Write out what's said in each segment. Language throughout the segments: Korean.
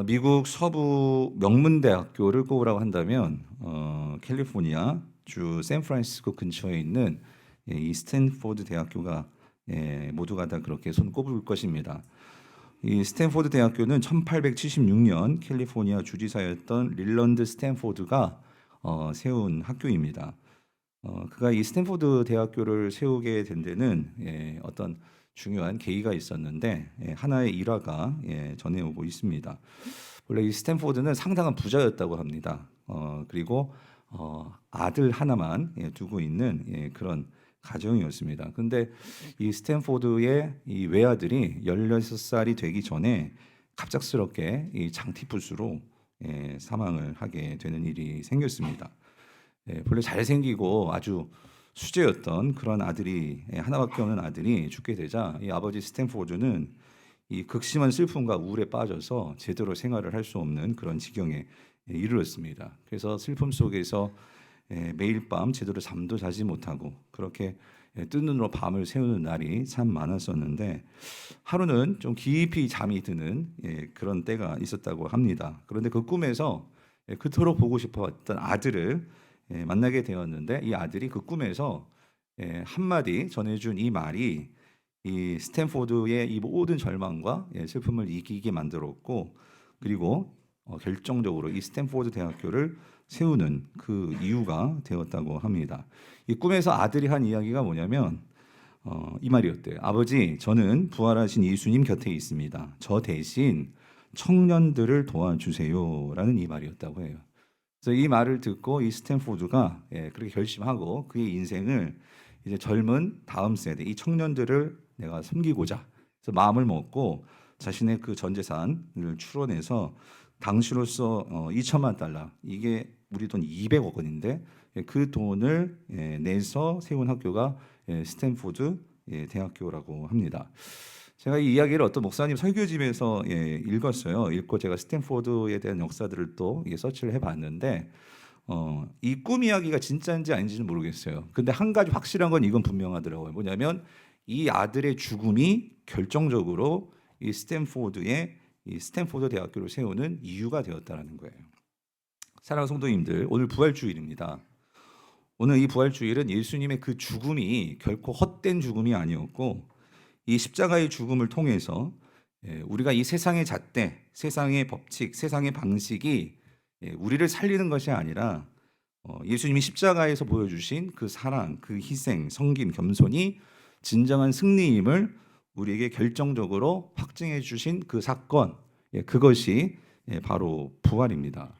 미국 서부 명문대학교를 꼽으라고 한다면 캘리포니아 주 샌프란시스코 근처에 있는 이 스탠포드 대학교가 모두가 다 그렇게 손꼽을 것입니다. 이 스탠포드 대학교는 1876년 캘리포니아 주지사였던 릴런드 스탠포드가 세운 학교입니다. 그가 이 스탠포드 대학교를 세우게 된 데는 어떤 중요한 계기가 있었는데 하나의 일화가 전해오고 있습니다. 원래 이 스탠포드는 상당한 부자였다고 합니다. 그리고 아들 하나만 두고 있는 그런 가정이었습니다. 근데 이 스탠포드의 이 외아들이 16살이 되기 전에 갑작스럽게 이 장티푸스로 사망을 하게 되는 일이 생겼습니다. 본래 잘생기고 아주 수재였던 그런 아들이 하나밖에 없는 아들이 죽게 되자 이 아버지 스탠포드는 이 극심한 슬픔과 우울에 빠져서 제대로 생활을 할 수 없는 그런 지경에 이르렀습니다. 그래서 슬픔 속에서 매일 밤 제대로 잠도 자지 못하고 그렇게 뜬 눈으로 밤을 새우는 날이 참 많았었는데 하루는 좀 깊이 잠이 드는 그런 때가 있었다고 합니다. 그런데 그 꿈에서 그토록 보고 싶어했던 아들을 만나게 되었는데 이 아들이 그 꿈에서 한마디 전해준 이 말이 이 스탠포드의 이 모든 절망과 슬픔을 이기게 만들었고 그리고 결정적으로 이 스탠포드 대학교를 세우는 그 이유가 되었다고 합니다. 이 꿈에서 아들이 한 이야기가 뭐냐면 이 말이었대요. 아버지, 저는 부활하신 예수님 곁에 있습니다. 저 대신 청년들을 도와주세요라는 이 말이었다고 해요. 그래서 이 말을 듣고 이 스탠포드가 그렇게 결심하고 그의 인생을 이제 젊은 다음 세대 이 청년들을 내가 섬기고자 그래서 마음을 먹고 자신의 그 전 재산을 추론해서 당시로서 2천만 달러 이게 우리 돈 200억 원인데 그 돈을 내서 세운 학교가 스탠포드 대학교라고 합니다. 제가 이 이야기를 어떤 목사님 설교집에서 읽었어요. 읽고 제가 스탠포드에 대한 역사들을 또 서치를 해봤는데 이 꿈 이야기가 진짜인지 아닌지는 모르겠어요. 근데 한 가지 확실한 건 이건 분명하더라고요. 뭐냐면 이 아들의 죽음이 결정적으로 이 스탠포드의 이 스탠포드 대학교를 세우는 이유가 되었다는 거예요. 사랑하는 성도님들, 오늘 부활주일입니다. 오늘 이 부활주일은 예수님의 그 죽음이 결코 헛된 죽음이 아니었고 이 십자가의 죽음을 통해서 우리가 이 세상의 잣대, 세상의 법칙, 세상의 방식이 우리를 살리는 것이 아니라 예수님이 십자가에서 보여주신 그 사랑, 그 희생, 섬김, 겸손이 진정한 승리임을 우리에게 결정적으로 확증해 주신 그 사건, 그것이 바로 부활입니다.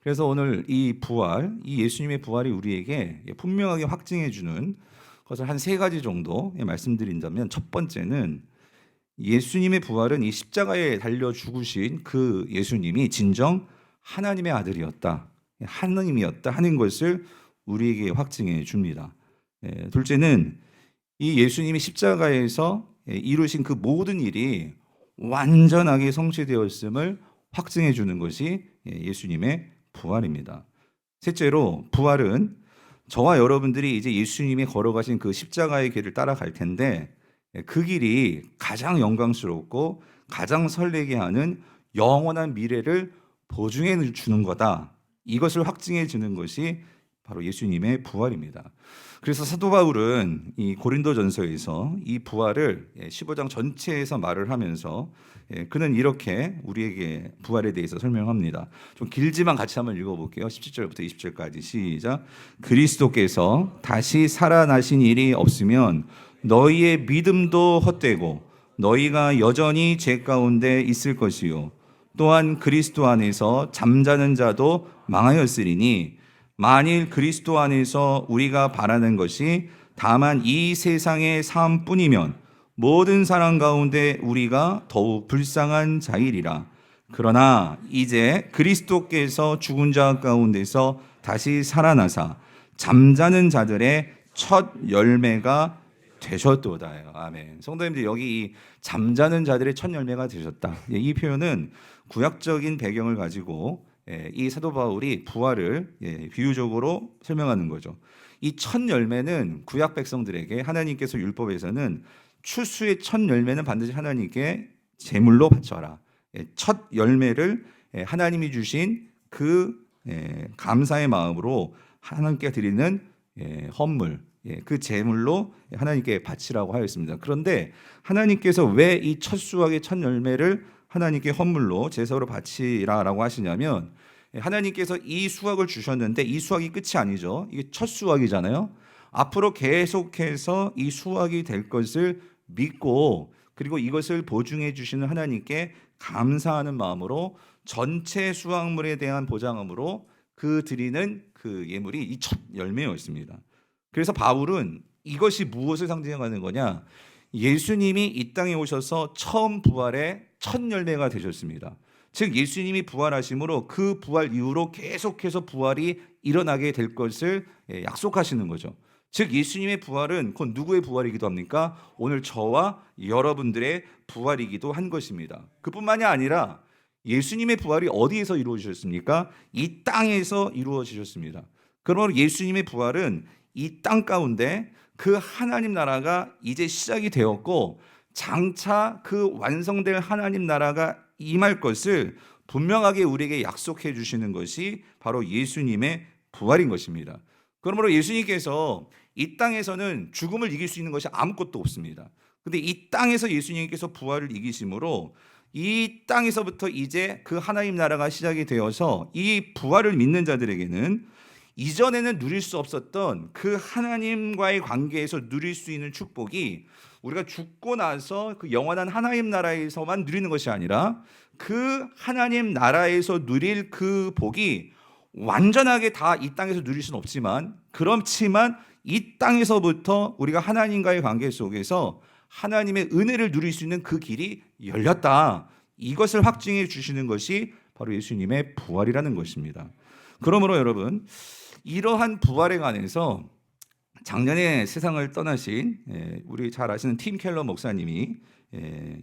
그래서 오늘 이 부활, 이 예수님의 부활이 우리에게 분명하게 확증해 주는 것을 한 세 가지 정도 말씀드린다면 첫 번째는 예수님의 부활은 이 십자가에 달려 죽으신 그 예수님이 진정 하나님의 아들이었다, 하나님이었다 하는 것을 우리에게 확증해 줍니다. 둘째는 이 예수님이 십자가에서 이루신 그 모든 일이 완전하게 성취되었음을 확증해 주는 것이 예수님의 부활입니다. 셋째로 부활은 저와 여러분들이 이제 예수님이 걸어가신 그 십자가의 길을 따라갈 텐데 그 길이 가장 영광스럽고 가장 설레게 하는 영원한 미래를 보증해 주는 거다. 이것을 확증해 주는 것이 바로 예수님의 부활입니다. 그래서 사도 바울은 이 고린도전서에서 이 부활을 15장 전체에서 말을 하면서 그는 이렇게 우리에게 부활에 대해서 설명합니다. 좀 길지만 같이 한번 읽어볼게요. 17절부터 20절까지 시작. 그리스도께서 다시 살아나신 일이 없으면 너희의 믿음도 헛되고 너희가 여전히 죄 가운데 있을 것이요 또한 그리스도 안에서 잠자는 자도 망하였으리니 만일 그리스도 안에서 우리가 바라는 것이 다만 이 세상의 삶뿐이면 모든 사람 가운데 우리가 더욱 불쌍한 자이리라. 그러나 이제 그리스도께서 죽은 자 가운데서 다시 살아나사 잠자는 자들의 첫 열매가 되셨도다요. 아멘. 성도님들 여기 이 잠자는 자들의 첫 열매가 되셨다. 이 표현은 구약적인 배경을 가지고 이 사도 바울이 부활을 비유적으로 설명하는 거죠. 이 첫 열매는 구약 백성들에게 하나님께서 율법에서는 추수의 첫 열매는 반드시 하나님께 제물로 바쳐라. 첫 열매를 하나님이 주신 그 감사의 마음으로 하나님께 드리는 헌물, 그 제물로 하나님께 바치라고 하였습니다. 그런데 하나님께서 왜 이 첫 수확의 첫 열매를 하나님께 헌물로 제사로 바치라라고 하시냐면, 하나님께서 이 수확을 주셨는데 이 수확이 끝이 아니죠. 이게 첫 수확이잖아요. 앞으로 계속해서 이 수확이 될 것을 믿고, 그리고 이것을 보증해 주시는 하나님께 감사하는 마음으로 전체 수확물에 대한 보장함으로 그 드리는 그 예물이 이 첫 열매였습니다. 그래서 바울은 이것이 무엇을 상징하는 거냐? 예수님이 이 땅에 오셔서 처음 부활의 첫 열매가 되셨습니다. 즉 예수님이 부활하심으로 그 부활 이후로 계속해서 부활이 일어나게 될 것을 약속하시는 거죠. 즉 예수님의 부활은 곧 누구의 부활이기도 합니까? 오늘 저와 여러분들의 부활이기도 한 것입니다. 그뿐만이 아니라 예수님의 부활이 어디에서 이루어지셨습니까? 이 땅에서 이루어지셨습니다. 그러므로 예수님의 부활은 이 땅 가운데 그 하나님 나라가 이제 시작이 되었고, 장차 그 완성될 하나님 나라가 임할 것을 분명하게 우리에게 약속해 주시는 것이 바로 예수님의 부활인 것입니다. 그러므로 예수님께서 이 땅에서는 죽음을 이길 수 있는 것이 아무것도 없습니다. 근데 이 땅에서 예수님께서 부활을 이기심으로 이 땅에서부터 이제 그 하나님 나라가 시작이 되어서 이 부활을 믿는 자들에게는 이전에는 누릴 수 없었던 그 하나님과의 관계에서 누릴 수 있는 축복이 우리가 죽고 나서 그 영원한 하나님 나라에서만 누리는 것이 아니라 그 하나님 나라에서 누릴 그 복이 완전하게 다 이 땅에서 누릴 수는 없지만, 그렇지만 이 땅에서부터 우리가 하나님과의 관계 속에서 하나님의 은혜를 누릴 수 있는 그 길이 열렸다. 이것을 확증해 주시는 것이 바로 예수님의 부활이라는 것입니다. 그러므로 여러분, 이러한 부활에 관해서 작년에 세상을 떠나신 우리 잘 아시는 팀 켈러 목사님이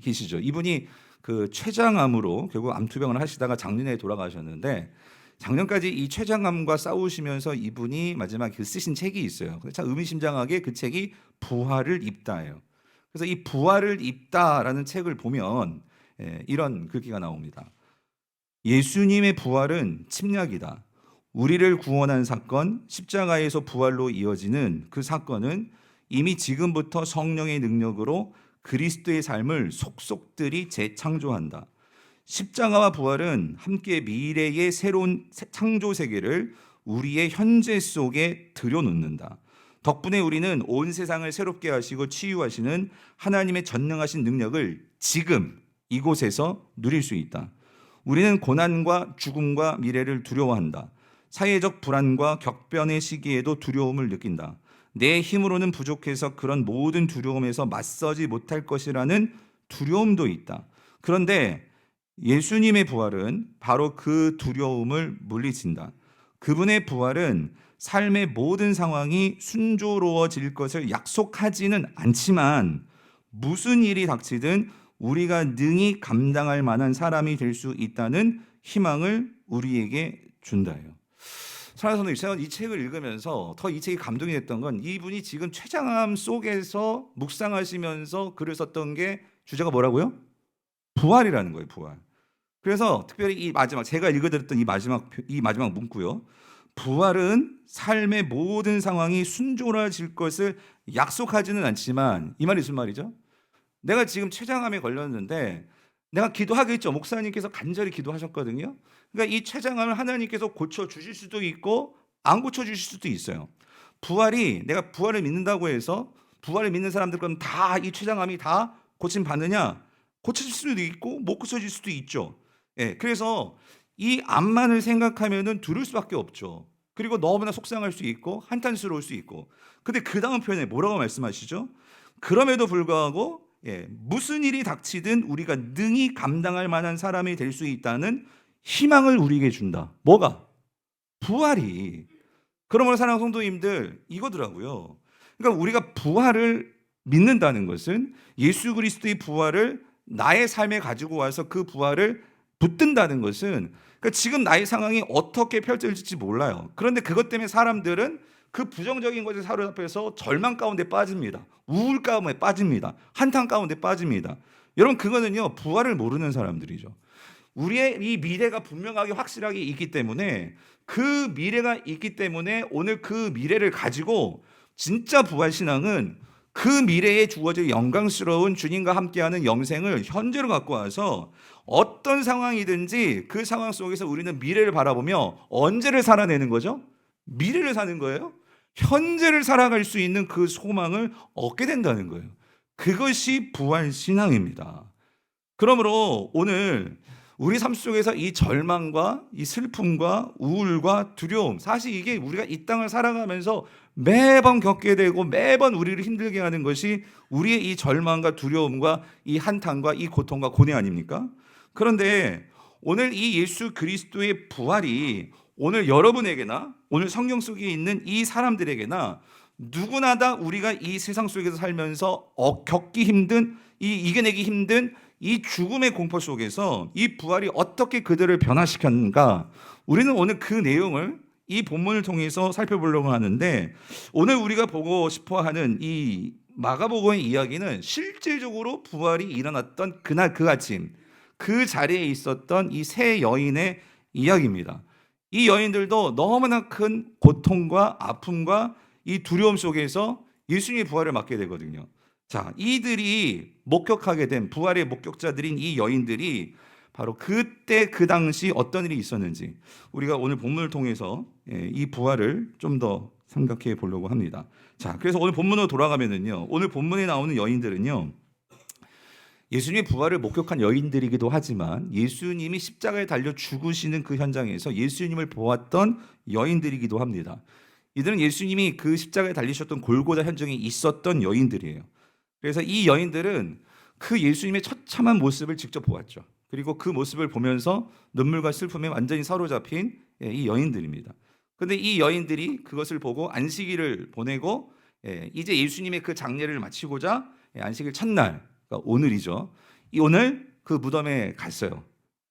계시죠. 이분이 그 췌장암으로 결국 암투병을 하시다가 작년에 돌아가셨는데, 작년까지 이 췌장암과 싸우시면서 이분이 마지막 그 쓰신 책이 있어요. 참 의미심장하게 그 책이 부활을 입다예요. 그래서 이 부활을 입다라는 책을 보면 이런 글귀가 나옵니다. 예수님의 부활은 침략이다. 우리를 구원한 사건, 십자가에서 부활로 이어지는 그 사건은 이미 지금부터 성령의 능력으로 그리스도의 삶을 속속들이 재창조한다. 십자가와 부활은 함께 미래의 새로운 창조 세계를 우리의 현재 속에 들여놓는다. 덕분에 우리는 온 세상을 새롭게 하시고 치유하시는 하나님의 전능하신 능력을 지금 이곳에서 누릴 수 있다. 우리는 고난과 죽음과 미래를 두려워한다. 사회적 불안과 격변의 시기에도 두려움을 느낀다. 내 힘으로는 부족해서 그런 모든 두려움에서 맞서지 못할 것이라는 두려움도 있다. 그런데 예수님의 부활은 바로 그 두려움을 물리친다. 그분의 부활은 삶의 모든 상황이 순조로워질 것을 약속하지는 않지만, 무슨 일이 닥치든 우리가 능히 감당할 만한 사람이 될 수 있다는 희망을 우리에게 준다예요. 사랑하는 성도님, 이 책을 읽으면서 더 이 책이 감동이 됐던 건, 이분이 지금 췌장암 속에서 묵상하시면서 글을 썼던 게 주제가 뭐라고요? 부활이라는 거예요. 부활. 그래서 특별히 이 마지막, 제가 읽어드렸던 이 마지막 문구요. 부활은 삶의 모든 상황이 순조로워질 것을 약속하지는 않지만, 이 말이 무슨 말이죠? 내가 지금 췌장암에 걸렸는데 내가 기도하겠죠. 목사님께서 간절히 기도하셨거든요. 그러니까 이 췌장암을 하나님께서 고쳐 주실 수도 있고 안 고쳐 주실 수도 있어요. 부활이, 내가 부활을 믿는다고 해서 부활을 믿는 사람들 그럼 다 이 췌장암이 다 고침 받느냐? 고쳐질 수도 있고 못 고쳐질 수도 있죠. 그래서 이 암만을 생각하면은 두려울 수밖에 없죠. 그리고 너무나 속상할 수 있고 한탄스러울 수 있고. 근데 그 다음 표현에 뭐라고 말씀하시죠? 그럼에도 불구하고 무슨 일이 닥치든 우리가 능히 감당할 만한 사람이 될 수 있다는 희망을 우리에게 준다. 뭐가? 부활이. 그러므로 사랑하는 성도님들, 이거더라고요. 그러니까 우리가 부활을 믿는다는 것은 예수 그리스도의 부활을 나의 삶에 가지고 와서 그 부활을 붙든다는 것은, 그러니까 지금 나의 상황이 어떻게 펼쳐질지 몰라요. 그런데 그것 때문에 사람들은 그 부정적인 것에 사로잡혀서 절망 가운데 빠집니다. 우울 가운데 빠집니다. 한탄 가운데 빠집니다. 여러분, 그거는요 부활을 모르는 사람들이죠. 우리의 이 미래가 분명하게 확실하게 있기 때문에 그 미래가 있기 때문에 오늘 그 미래를 가지고 진짜 부활신앙은 그 미래에 주어질 영광스러운 주님과 함께하는 영생을 현재로 갖고 와서 어떤 상황이든지 그 상황 속에서 우리는 미래를 바라보며 언제를 살아내는 거죠? 미래를 사는 거예요. 현재를 살아갈 수 있는 그 소망을 얻게 된다는 거예요. 그것이 부활신앙입니다. 그러므로 오늘 우리 삶 속에서 이 절망과 이 슬픔과 우울과 두려움, 사실 이게 우리가 이 땅을 살아가면서 매번 겪게 되고 매번 우리를 힘들게 하는 것이 우리의 이 절망과 두려움과 이 한탄과 이 고통과 고뇌 아닙니까? 그런데 오늘 이 예수 그리스도의 부활이 오늘 여러분에게나 오늘 성경 속에 있는 이 사람들에게나 누구나 다 우리가 이 세상 속에서 살면서 겪기 힘든 이겨내기 힘든 이 죽음의 공포 속에서 이 부활이 어떻게 그들을 변화시켰는가, 우리는 오늘 그 내용을 이 본문을 통해서 살펴보려고 하는데, 오늘 우리가 보고 싶어하는 이 마가복음의 이야기는 실질적으로 부활이 일어났던 그날 그 아침 그 자리에 있었던 이 세 여인의 이야기입니다. 이 여인들도 너무나 큰 고통과 아픔과 이 두려움 속에서 예수님의 부활을 맞게 되거든요. 자, 이들이 목격하게 된 부활의 목격자들인 이 여인들이 바로 그때 그 당시 어떤 일이 있었는지 우리가 오늘 본문을 통해서 이 부활을 좀 더 생각해 보려고 합니다. 자, 그래서 오늘 본문으로 돌아가면은요, 오늘 본문에 나오는 여인들은요, 예수님의 부활을 목격한 여인들이기도 하지만 예수님이 십자가에 달려 죽으시는 그 현장에서 예수님을 보았던 여인들이기도 합니다. 이들은 예수님이 그 십자가에 달리셨던 골고다 현장에 있었던 여인들이에요. 그래서 이 여인들은 그 예수님의 처참한 모습을 직접 보았죠. 그리고 그 모습을 보면서 눈물과 슬픔에 완전히 사로잡힌 이 여인들입니다. 그런데 이 여인들이 그것을 보고 안식일을 보내고 이제 예수님의 그 장례를 마치고자 안식일 첫날, 그러니까 오늘이죠. 이 오늘 그 무덤에 갔어요.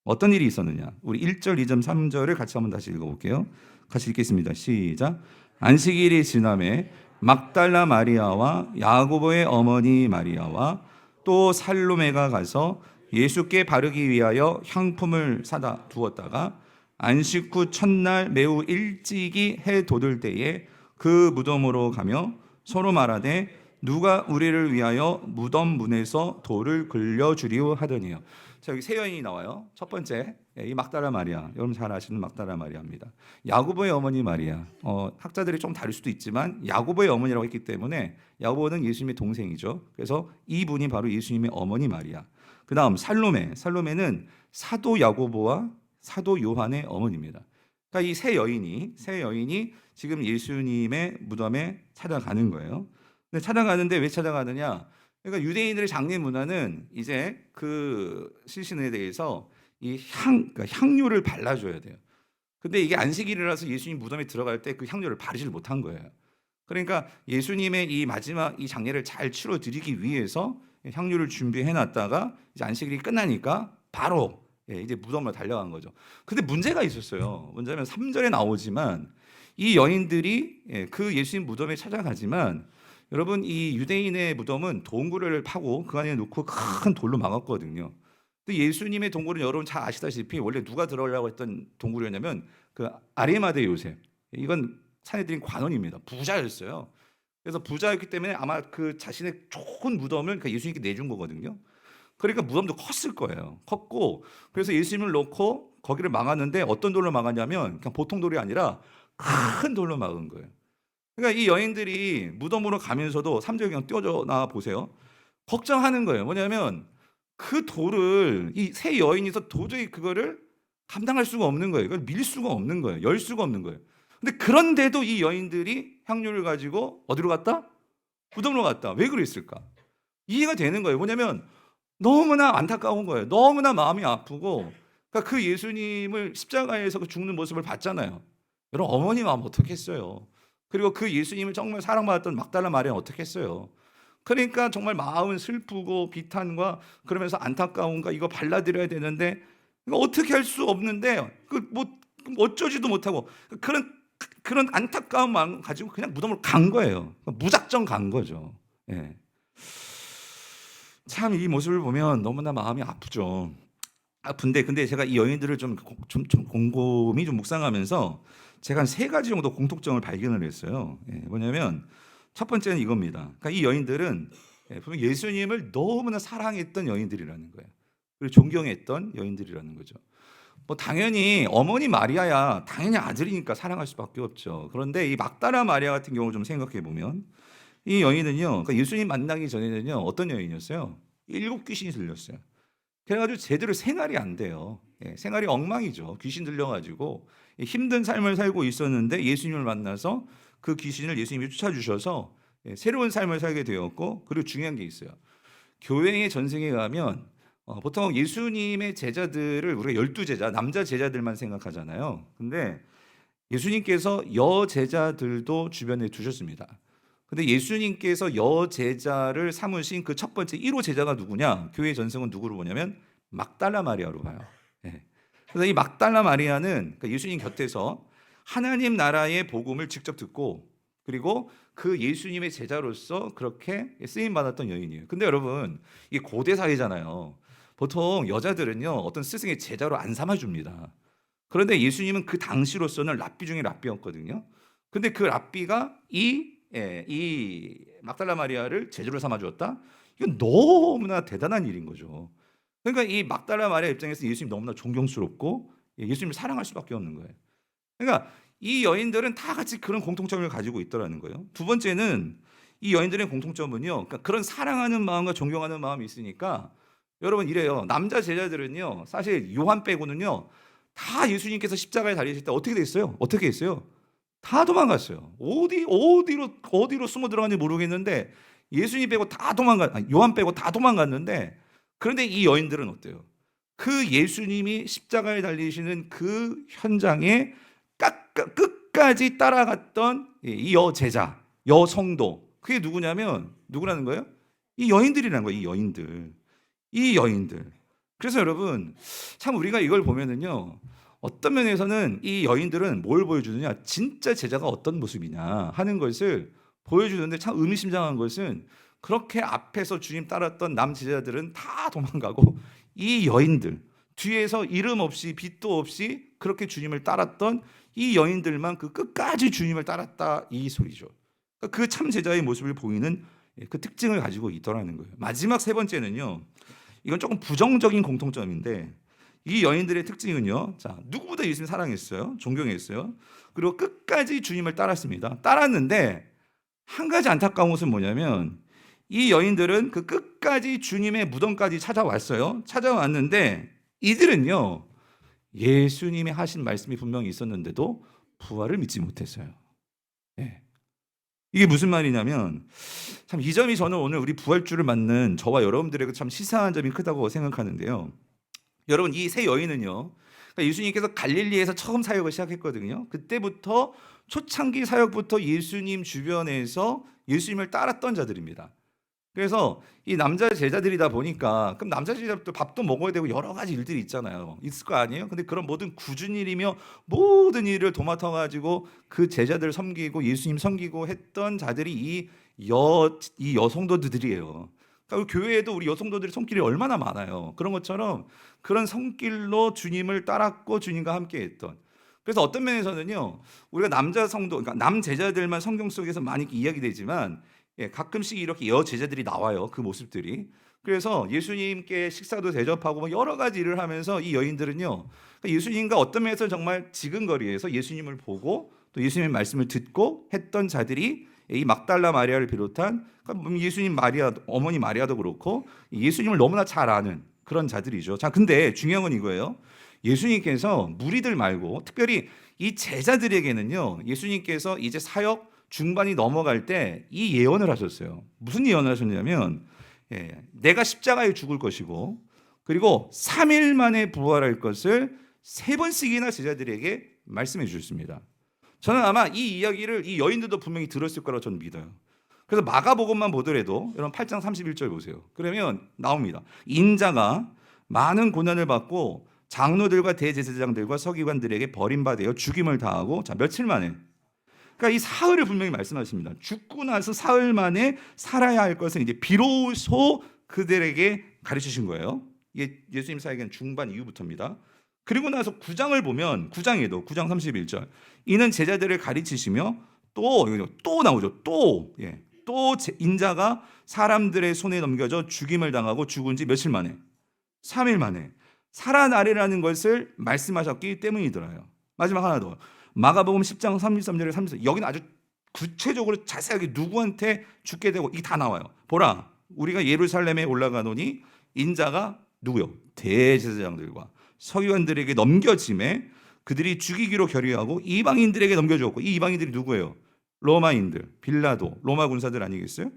어떤 일이 있었느냐? 우리 1절, 2절, 3절을 같이 한번 다시 읽어볼게요. 같이 읽겠습니다. 시작. 안식일이 지남에 막달라 마리아와 야고보의 어머니 마리아와 또 살로메가 가서 예수께 바르기 위하여 향품을 사다 두었다가 안식 후 첫날 매우 일찍이 해 돋을 때에 그 무덤으로 가며 서로 말하되 누가 우리를 위하여 무덤 문에서 돌을 굴려주리오 하더니요. 자, 여기 세 여인이 나와요. 첫 번째, 이 막달라 마리아, 여러분 잘 아시는 막달라 마리아입니다. 야고보의 어머니 마리아. 학자들이 좀 다를 수도 있지만 야고보의 어머니라고 했기 때문에 야고보는 예수님의 동생이죠. 그래서 이분이 바로 예수님의 어머니 마리아. 그 다음 살로메. 살로메는 사도 야고보와 사도 요한의 어머니입니다. 그러니까 이 세 여인이 지금 예수님의 무덤에 찾아가는 거예요. 근데 찾아가는데 왜 찾아가느냐? 그러니까 유대인들의 장례 문화는 이제 그 시신에 대해서 그러니까 향료를 발라줘야 돼요. 근데 이게 안식일이라서 예수님 무덤에 들어갈 때 그 향료를 바르질 못한 거예요. 그러니까 예수님의 이 마지막 이 장례를 잘 치러드리기 위해서 향료를 준비해 놨다가 이제 안식일이 끝나니까 바로 이제 무덤으로 달려간 거죠. 근데 문제가 있었어요. 문제는 3절에 나오지만 이 여인들이 그 예수님 무덤에 찾아가지만, 여러분 이 유대인의 무덤은 동굴을 파고 그 안에 놓고 큰 돌로 막았거든요. 근데 예수님의 동굴은 여러분 잘 아시다시피 원래 누가 들어오려고 했던 동굴이었냐면 그 아리마대 요셉. 이건 사내들인 관원입니다. 부자였어요. 그래서 부자였기 때문에 아마 그 자신의 좋은 무덤을 예수님께 내준 거거든요. 그러니까 무덤도 컸을 거예요. 컸고, 그래서 예수님을 놓고 거기를 막았는데 어떤 돌로 막았냐면 그냥 보통 돌이 아니라 큰 돌로 막은 거예요. 그러니까 이 여인들이 무덤으로 가면서도 3절 그냥 뛰어져 나와 보세요. 걱정하는 거예요. 뭐냐면 그 돌을 이 세 여인이서 도저히 그거를 감당할 수가 없는 거예요. 이걸 밀 수가 없는 거예요. 열 수가 없는 거예요. 근데 그런데도 이 여인들이 향료를 가지고 어디로 갔다? 무덤으로 갔다. 왜 그랬을까? 이해가 되는 거예요. 뭐냐면 너무나 안타까운 거예요. 너무나 마음이 아프고, 그러니까 그 예수님을 십자가에서 죽는 모습을 봤잖아요. 여러분 어머니 마음 어떻겠어요? 그리고 그 예수님을 정말 사랑받았던 막달라 마리아는 어떻겠어요? 그러니까 정말 마음은 슬프고 비탄과 그러면서 안타까움과 이거 발라드려야 되는데 이거 어떻게 할 수 없는데 뭐 어쩌지도 못하고 그런 안타까운 마음 가지고 그냥 무덤으로 간 거예요. 무작정 간 거죠. 예. 참 이 모습을 보면 너무나 마음이 아프죠. 근데 제가 이 여인들을 좀 곰곰이 좀 묵상하면서 제가 한 세 가지 정도 공통점을 발견을 했어요. 뭐냐면 첫 번째는 이겁니다. 그러니까 이 여인들은 분명 예수님을 너무나 사랑했던 여인들이라는 거예요. 그리고 존경했던 여인들이라는 거죠. 뭐 당연히 어머니 마리아야 당연히 아들이니까 사랑할 수밖에 없죠. 그런데 이 막다라 마리아 같은 경우 좀 생각해 보면 이 여인은요, 그러니까 예수님 만나기 전에는요 어떤 여인이었어요? 일곱 귀신이 들렸어요. 그래가지고 제대로 생활이 안 돼요. 생활이 엉망이죠. 귀신 들려가지고 힘든 삶을 살고 있었는데 예수님을 만나서 그 귀신을 예수님이 쫓아주셔서 새로운 삶을 살게 되었고, 그리고 중요한 게 있어요. 교회의 전승에 가면 보통 예수님의 제자들을 우리가 12제자, 남자 제자들만 생각하잖아요. 근데 예수님께서 여제자들도 주변에 두셨습니다. 근데 예수님께서 여제자를 삼으신 그 첫 번째 1호 제자가 누구냐? 교회 전승은 누구로 보냐면 막달라 마리아로 봐요. 예. 그래서 이 막달라 마리아는 그러니까 예수님 곁에서 하나님 나라의 복음을 직접 듣고, 그리고 그 예수님의 제자로서 그렇게 쓰임 받았던 여인이에요. 근데 여러분, 이 고대 사회잖아요. 보통 여자들은요 어떤 스승의 제자로 안 삼아줍니다. 그런데 예수님은 그 당시로서는 랍비 중에 랍비였거든요. 근데 그 랍비가 이 막달라 마리아를 제자로 삼아 주었다. 이건 너무나 대단한 일인 거죠. 그러니까 이 막달라 마리아 입장에서 예수님 너무나 존경스럽고 예수님을 사랑할 수밖에 없는 거예요. 그러니까 이 여인들은 다 같이 그런 공통점을 가지고 있더라는 거예요. 두 번째는 이 여인들의 공통점은요, 그러니까 그런 사랑하는 마음과 존경하는 마음이 있으니까 여러분 이래요. 남자 제자들은요, 사실 요한 빼고는요, 다 예수님께서 십자가에 달리실 때 어떻게 됐어요? 어떻게 했어요? 다 도망갔어요. 어디로 숨어 들어갔는지 모르겠는데 예수님 빼고 다 요한 빼고 다 도망갔는데, 그런데 이 여인들은 어때요? 그 예수님이 십자가에 달리시는 그 현장에 끝까지 따라갔던 이 여제자, 여성도, 그게 누구라는 거예요? 이 여인들이라는 거예요. 이 여인들. 그래서 여러분, 참 우리가 이걸 보면은요, 어떤 면에서는 이 여인들은 뭘 보여주느냐, 진짜 제자가 어떤 모습이냐 하는 것을 보여주는데, 참 의미심장한 것은 그렇게 앞에서 주님 따랐던 남 제자들은 다 도망가고 이 여인들, 뒤에서 이름 없이 빛도 없이 그렇게 주님을 따랐던 이 여인들만 그 끝까지 주님을 따랐다, 이 소리죠. 그 참 제자의 모습을 보이는 그 특징을 가지고 있더라는 거예요. 마지막 세 번째는요, 이건 조금 부정적인 공통점인데, 이 여인들의 특징은요, 자, 누구보다 예수님 사랑했어요, 존경했어요. 그리고 끝까지 주님을 따랐습니다. 따랐는데 한 가지 안타까운 것은 뭐냐면, 이 여인들은 그 끝까지 주님의 무덤까지 찾아왔어요. 찾아왔는데 이들은요, 예수님이 하신 말씀이 분명히 있었는데도 부활을 믿지 못했어요. 예. 이게 무슨 말이냐면, 참 이 점이 저는 오늘 우리 부활주를 맞는 저와 여러분들에게 참 시사한 점이 크다고 생각하는데요. 여러분, 이 세 여인은요, 그러니까 예수님께서 갈릴리에서 처음 사역을 시작했거든요. 그때부터 초창기 사역부터 예수님 주변에서 예수님을 따랐던 자들입니다. 그래서 이 남자 제자들이다 보니까, 그럼 남자 제자들도 밥도 먹어야 되고 여러 가지 일들이 있을 거 아니에요? 근데 그런 모든 굳은 일이며 모든 일을 도맡아 가지고 그 제자들 섬기고 예수님 섬기고 했던 자들이 이 여성도들이에요. 그러니까 교회에도 우리 여성도들의 손길이 얼마나 많아요. 그런 것처럼 그런 손길로 주님을 따랐고 주님과 함께했던. 그래서 어떤 면에서는요, 우리가 남자 성도, 그러니까 남 제자들만 성경 속에서 많이 이야기되지만, 가끔씩 이렇게 여제자들이 나와요. 그 모습들이. 그래서 예수님께 식사도 대접하고 뭐 여러 가지 일을 하면서 이 여인들은요, 예수님과 어떤 면에서 정말 지근거리에서 예수님을 보고 또 예수님의 말씀을 듣고 했던 자들이 이 막달라 마리아를 비롯한, 그러니까 예수님 마리아, 어머니 마리아도 그렇고 예수님을 너무나 잘 아는 그런 자들이죠. 자, 근데 중요한 건 이거예요. 예수님께서 무리들 말고 특별히 이 제자들에게는요, 예수님께서 이제 사역 중반이 넘어갈 때 이 예언을 하셨어요. 무슨 예언을 하셨냐면, 내가 십자가에 죽을 것이고 그리고 3일 만에 부활할 것을 3번씩이나 제자들에게 말씀해 주셨습니다. 저는 아마 이 이야기를 이 여인들도 분명히 들었을 거라고 저는 믿어요. 그래서 마가복음만 보더라도 여러분 8장 31절 보세요. 그러면 나옵니다. 인자가 많은 고난을 받고 장로들과 대제사장들과 서기관들에게 버림받아 죽임을 당하고, 자, 며칠 만에, 그러니까 이 사흘을 분명히 말씀하십니다. 죽고 나서 사흘 만에 살아야 할 것은 이제 비로소 그들에게 가르치신 거예요. 이게 예수님 사역은 중반 이후부터입니다. 그리고 나서 9장을 보면 9장에도 9장 31절 이는 제자들을 가르치시며 또 나오죠. 또 인자가 사람들의 손에 넘겨져 죽임을 당하고 죽은 지 며칠 만에 3일 만에 살아나리라는 것을 말씀하셨기 때문이더라요. 마지막 하나 더 마가복음 10장 33절에 34절 여기는 아주 구체적으로 자세하게 누구한테 죽게 되고 이게 다 나와요. 보라 우리가 예루살렘에 올라가노니 인자가 누구요? 대제사장들과 서기관들에게 넘겨짐에 그들이 죽이기로 결의하고 이방인들에게 넘겨주었고 이 이방인들이 누구예요? 로마인들, 빌라도, 로마 군사들 아니겠어요?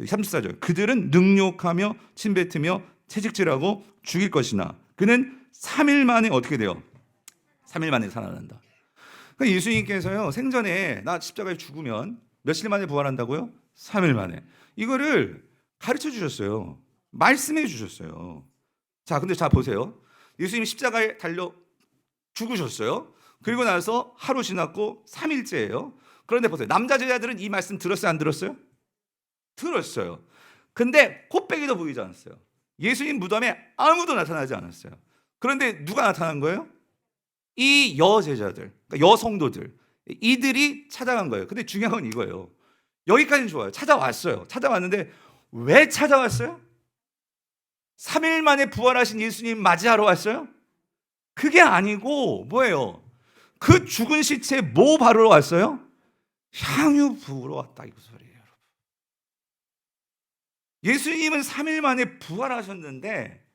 34절 그들은 능욕하며 침뱉으며 채찍질하고 죽일 것이나 그는 3일 만에 어떻게 돼요? 3일 만에 살아난다. 그러니까 예수님께서요 생전에 나 십자가에 죽으면 며칠 만에 부활한다고요? 3일 만에. 이거를 가르쳐 주셨어요. 말씀해 주셨어요. 자, 근데 자 보세요. 예수님이 십자가에 달려 죽으셨어요. 그리고 나서 하루 지났고 3일째예요. 그런데 보세요. 남자 제자들은 이 말씀 들었어요? 안 들었어요? 들었어요. 근데 코빼기도 보이지 않았어요. 예수님 무덤에 아무도 나타나지 않았어요. 그런데 누가 나타난 거예요? 이 여제자들, 그러니까 여성도들 이들이 찾아간 거예요. 근데 중요한 건 이거예요. 여기까지는 좋아요. 찾아왔어요. 찾아왔는데 왜 찾아왔어요? 3일 만에 부활하신 예수님 맞이하러 왔어요? 그게 아니고 뭐예요? 그 죽은 시체 뭐 바르러 왔어요? 향유 부으러 왔다 이 소리예요. 여러분. 예수님은 3일 만에 부활하셨는데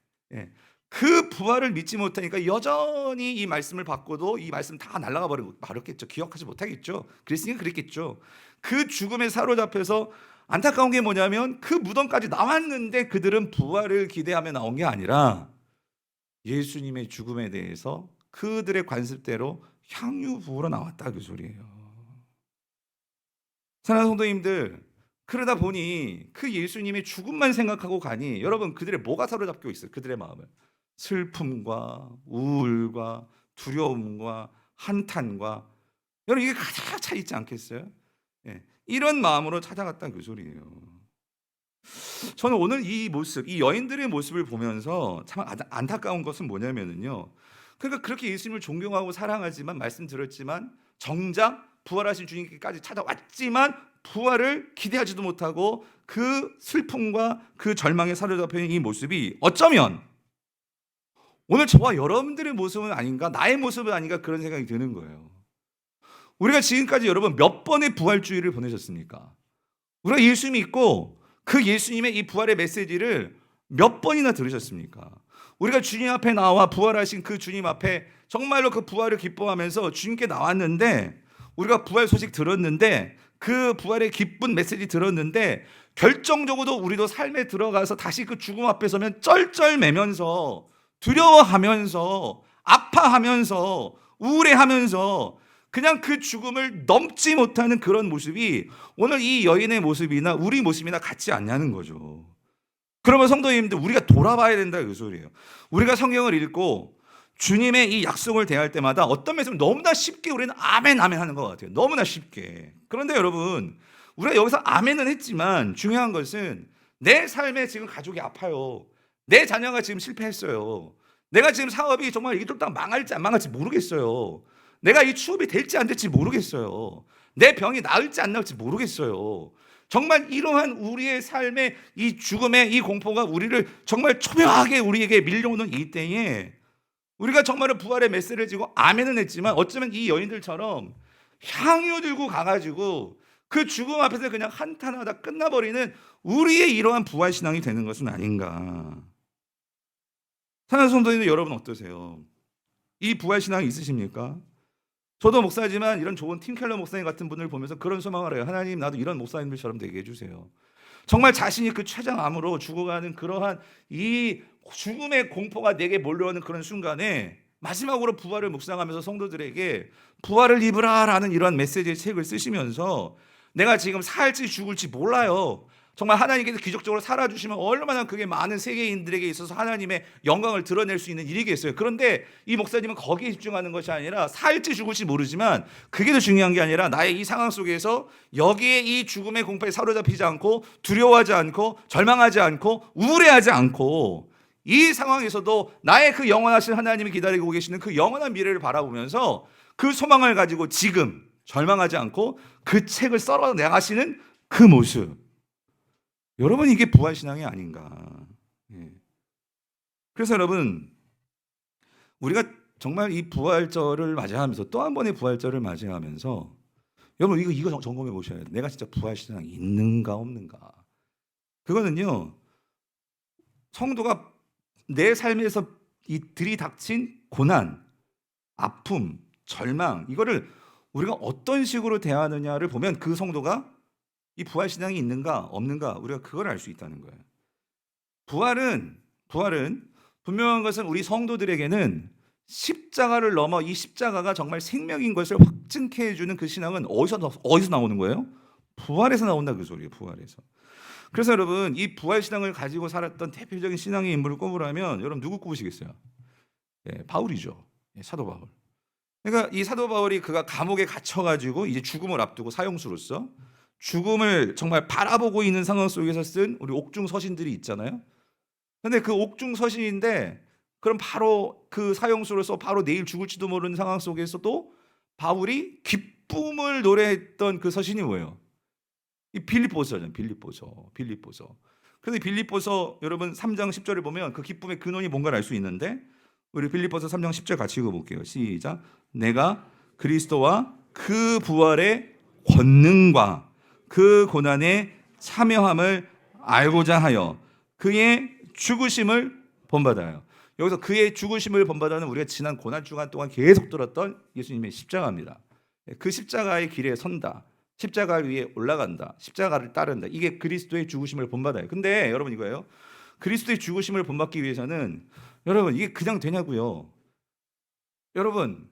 그 부활을 믿지 못하니까 여전히 이 말씀을 받고도 이 말씀 다 날아가 버렸겠죠. 기억하지 못하겠죠. 그랬으니까 그랬겠죠. 그 죽음에 사로잡혀서 안타까운 게 뭐냐면 그 무덤까지 나왔는데 그들은 부활을 기대하며 나온 게 아니라 예수님의 죽음에 대해서 그들의 관습대로 향유 부으러 나왔다 그 소리예요. 사랑하는 성도님들, 그러다 보니 그 예수님의 죽음만 생각하고 가니 여러분 그들의 뭐가 사로잡고 있어요? 그들의 마음을 슬픔과 우울과 두려움과 한탄과 여러분 이게 가득 차 있지 않겠어요? 이런 마음으로 찾아갔다는 그 소리예요. 저는 오늘 이 모습, 이 여인들의 모습을 보면서 참 안타까운 것은 뭐냐면요. 그러니까 그렇게 예수님을 존경하고 사랑하지만 말씀드렸지만 정작 부활하신 주님께까지 찾아왔지만 부활을 기대하지도 못하고 그 슬픔과 그 절망에 사로잡혀 있는 이 모습이 어쩌면 오늘 저와 여러분들의 모습은 아닌가, 나의 모습은 아닌가 그런 생각이 드는 거예요. 우리가 지금까지 여러분 몇 번의 부활주의를 보내셨습니까? 우리가 예수 믿고 그 예수님의 이 부활의 메시지를 몇 번이나 들으셨습니까? 우리가 주님 앞에 나와 부활하신 그 주님 앞에 정말로 그 부활을 기뻐하면서 주님께 나왔는데 우리가 부활 소식 들었는데 그 부활의 기쁜 메시지 들었는데 결정적으로 우리도 삶에 들어가서 다시 그 죽음 앞에 서면 쩔쩔매면서 두려워하면서 아파하면서 우울해하면서 그냥 그 죽음을 넘지 못하는 그런 모습이 오늘 이 여인의 모습이나 우리 모습이나 같지 않냐는 거죠. 그러면 성도님들 우리가 돌아봐야 된다 그 소리예요. 우리가 성경을 읽고 주님의 이 약속을 대할 때마다 어떤 말씀을 너무나 쉽게 우리는 아멘 아멘 하는 것 같아요. 너무나 쉽게. 그런데 여러분 우리가 여기서 아멘은 했지만 중요한 것은 내 삶에 지금 가족이 아파요. 내 자녀가 지금 실패했어요. 내가 지금 사업이 정말 이돌딱 망할지 안 망할지 모르겠어요. 내가 이 취업이 될지 안 될지 모르겠어요. 내 병이 나을지 안 나을지 모르겠어요. 정말 이러한 우리의 삶의 이 죽음의 이 공포가 우리를 정말 초묘하게 우리에게 밀려오는 이때에 우리가 정말로 부활의 메시지를 지고 아멘은 했지만 어쩌면 이 여인들처럼 향유 들고 가가지고 그 죽음 앞에서 그냥 한탄하다 끝나버리는 우리의 이러한 부활 신앙이 되는 것은 아닌가. 사랑하는 성도님들 여러분 어떠세요? 이 부활 신앙이 있으십니까? 저도 목사지만 이런 좋은 팀켈러 목사님 같은 분을 보면서 그런 소망을 해요. 하나님 나도 이런 목사님들처럼 되게 해주세요. 정말 자신이 그 췌장암으로 죽어가는 그러한 이 죽음의 공포가 내게 몰려오는 그런 순간에 마지막으로 부활을 묵상하면서 성도들에게 부활을 입으라 라는 이러한 메시지의 책을 쓰시면서 내가 지금 살지 죽을지 몰라요. 정말 하나님께서 기적적으로 살아주시면 얼마나 그게 많은 세계인들에게 있어서 하나님의 영광을 드러낼 수 있는 일이겠어요. 그런데 이 목사님은 거기에 집중하는 것이 아니라 살지 죽을지 모르지만 그게 더 중요한 게 아니라 나의 이 상황 속에서 여기에 이 죽음의 공포에 사로잡히지 않고 두려워하지 않고 절망하지 않고 우울해하지 않고 이 상황에서도 나의 그 영원하신 하나님이 기다리고 계시는 그 영원한 미래를 바라보면서 그 소망을 가지고 지금 절망하지 않고 그 책을 썰어 나가시는 그 모습, 여러분 이게 부활신앙이 아닌가. 예. 그래서 여러분 우리가 정말 이 부활절을 맞이하면서 또 한 번의 부활절을 맞이하면서 여러분 이거 점검해 보셔야 돼요. 내가 진짜 부활신앙이 있는가 없는가. 그거는요, 성도가 내 삶에서 이 들이닥친 고난, 아픔, 절망, 이거를 우리가 어떤 식으로 대하느냐를 보면 그 성도가 이 부활신앙이 있는가 없는가 우리가 그걸 알 수 있다는 거예요. 부활은 분명한 것은 우리 성도들에게는 십자가를 넘어 이 십자가가 정말 생명인 것을 확증케 해주는 그 신앙은 어디서 나오는 거예요? 부활에서 나온다 그 소리예요. 부활에서. 그래서 여러분 이 부활신앙을 가지고 살았던 대표적인 신앙의 인물을 꼽으라면 여러분 누구 꼽으시겠어요? 예, 바울이죠. 예, 사도 바울. 그러니까 이 사도 바울이 그가 감옥에 갇혀가지고 이제 죽음을 앞두고 사형수로서 죽음을 정말 바라보고 있는 상황 속에서 쓴 우리 옥중 서신들이 있잖아요. 근데 그 옥중 서신인데 그럼 바로 그 사형수로서 바로 내일 죽을지도 모르는 상황 속에서도 바울이 기쁨을 노래했던 그 서신이 뭐예요? 이 빌립보서잖아요. 빌립보서. 그래서 빌립보서 여러분 3장 10절을 보면 그 기쁨의 근원이 뭔가를 알 수 있는데 우리 빌립보서 3장 10절 같이 읽어볼게요. 시작. 내가 그리스도와 그 부활의 권능과 그 고난의 참여함을 알고자 하여 그의 죽으심을 본받아요. 여기서 그의 죽으심을 본받아는 우리가 지난 고난 주간 동안 계속 들었던 예수님의 십자가입니다. 그 십자가의 길에 선다. 십자가 위에 올라간다. 십자가를 따른다. 이게 그리스도의 죽으심을 본받아요. 근데 여러분 이거예요. 그리스도의 죽으심을 본받기 위해서는 여러분 이게 그냥 되냐고요. 여러분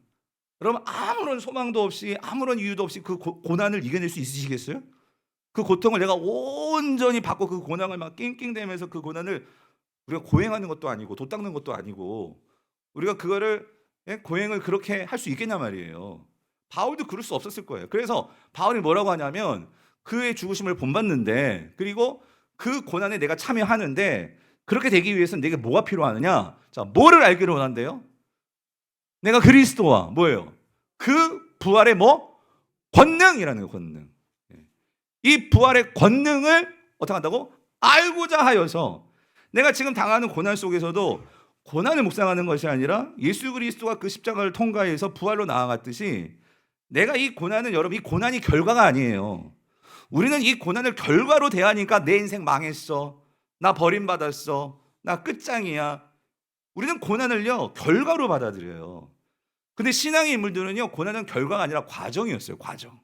아무런 소망도 없이 아무런 이유도 없이 그 고난을 이겨낼 수 있으시겠어요? 그 고통을 내가 온전히 받고 그 고난을 막 낑낑대면서 그 고난을 우리가 고행하는 것도 아니고 도 닦는 것도 아니고 우리가 그거를 고행을 그렇게 할 수 있겠냐 말이에요. 바울도 그럴 수 없었을 거예요. 그래서 바울이 뭐라고 하냐면 그의 죽으심을 본받는데 그리고 그 고난에 내가 참여하는데 그렇게 되기 위해서는 내게 뭐가 필요하느냐? 자, 뭐를 알기를 원한대요? 내가 그리스도와 뭐예요? 그 부활의 권능이라는 거예요. 권능. 이 부활의 권능을 어떻게 한다고? 알고자 하여서 내가 지금 당하는 고난 속에서도 고난을 묵상하는 것이 아니라 예수 그리스도가 그 십자가를 통과해서 부활로 나아갔듯이 내가 이 고난은 여러분 이 고난이 결과가 아니에요. 우리는 이 고난을 결과로 대하니까 내 인생 망했어. 나 버림받았어. 나 끝장이야. 우리는 고난을요 결과로 받아들여요. 근데 신앙의 인물들은요 고난은 결과가 아니라 과정이었어요. 과정.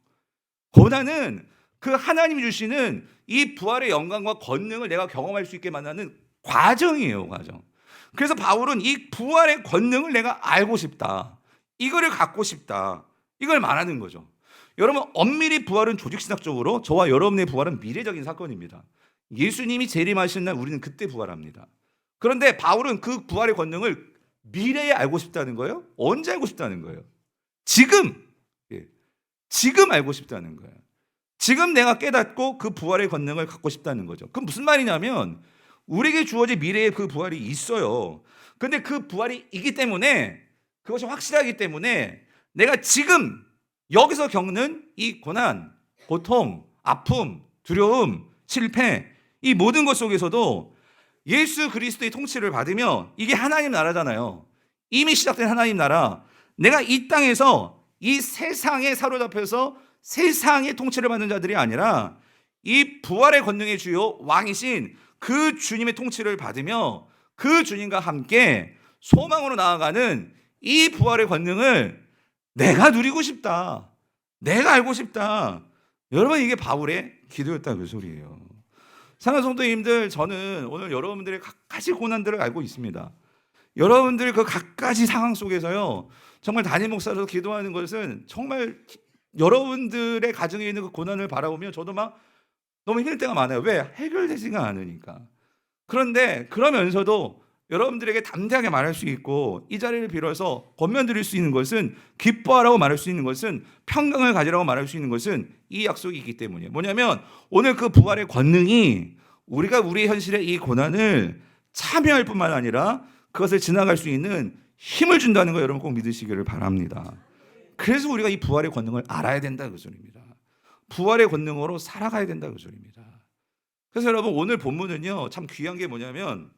고난은 그 하나님이 주시는 이 부활의 영광과 권능을 내가 경험할 수 있게 만드는 과정이에요. 과정. 그래서 바울은 이 부활의 권능을 내가 알고 싶다. 이거를 갖고 싶다. 이걸 말하는 거죠. 여러분 엄밀히 부활은 조직신학적으로 저와 여러분의 부활은 미래적인 사건입니다. 예수님이 재림하시는 날 우리는 그때 부활합니다. 그런데 바울은 그 부활의 권능을 미래에 알고 싶다는 거예요? 언제 알고 싶다는 거예요? 지금! 지금 알고 싶다는 거예요. 지금 내가 깨닫고 그 부활의 권능을 갖고 싶다는 거죠. 그럼 무슨 말이냐면 우리에게 주어진 미래에 그 부활이 있어요. 근데 그 부활이 있기 때문에 그것이 확실하기 때문에 내가 지금 여기서 겪는 이 고난, 고통, 아픔, 두려움, 실패 이 모든 것 속에서도 예수 그리스도의 통치를 받으며 이게 하나님 나라잖아요. 이미 시작된 하나님 나라. 내가 이 땅에서 이 세상에 사로잡혀서 세상의 통치를 받는 자들이 아니라 이 부활의 권능의 주요 왕이신 그 주님의 통치를 받으며 그 주님과 함께 소망으로 나아가는 이 부활의 권능을 내가 누리고 싶다. 내가 알고 싶다. 여러분 이게 바울의 기도였다 그 소리예요. 사랑하는 성도님들, 저는 오늘 여러분들의 각가지 고난들을 알고 있습니다. 여러분들 그 각가지 상황 속에서요 정말 담임 목사로 기도하는 것은 정말 여러분들의 가정에 있는 그 고난을 바라보면 저도 막 너무 힘들 때가 많아요. 왜? 해결되지가 않으니까. 그런데 그러면서도 여러분들에게 담대하게 말할 수 있고 이 자리를 빌어서 권면드릴 수 있는 것은 기뻐하라고 말할 수 있는 것은 평강을 가지라고 말할 수 있는 것은 이 약속이 있기 때문이에요. 뭐냐면 오늘 그 부활의 권능이 우리가 우리 현실의 이 고난을 참여할 뿐만 아니라 그것을 지나갈 수 있는 힘을 준다는 거 여러분 꼭 믿으시기를 바랍니다. 그래서 우리가 이 부활의 권능을 알아야 된다 그 소리입니다. 부활의 권능으로 살아가야 된다 그 소리입니다. 그래서 여러분 오늘 본문은요 참 귀한 게 뭐냐면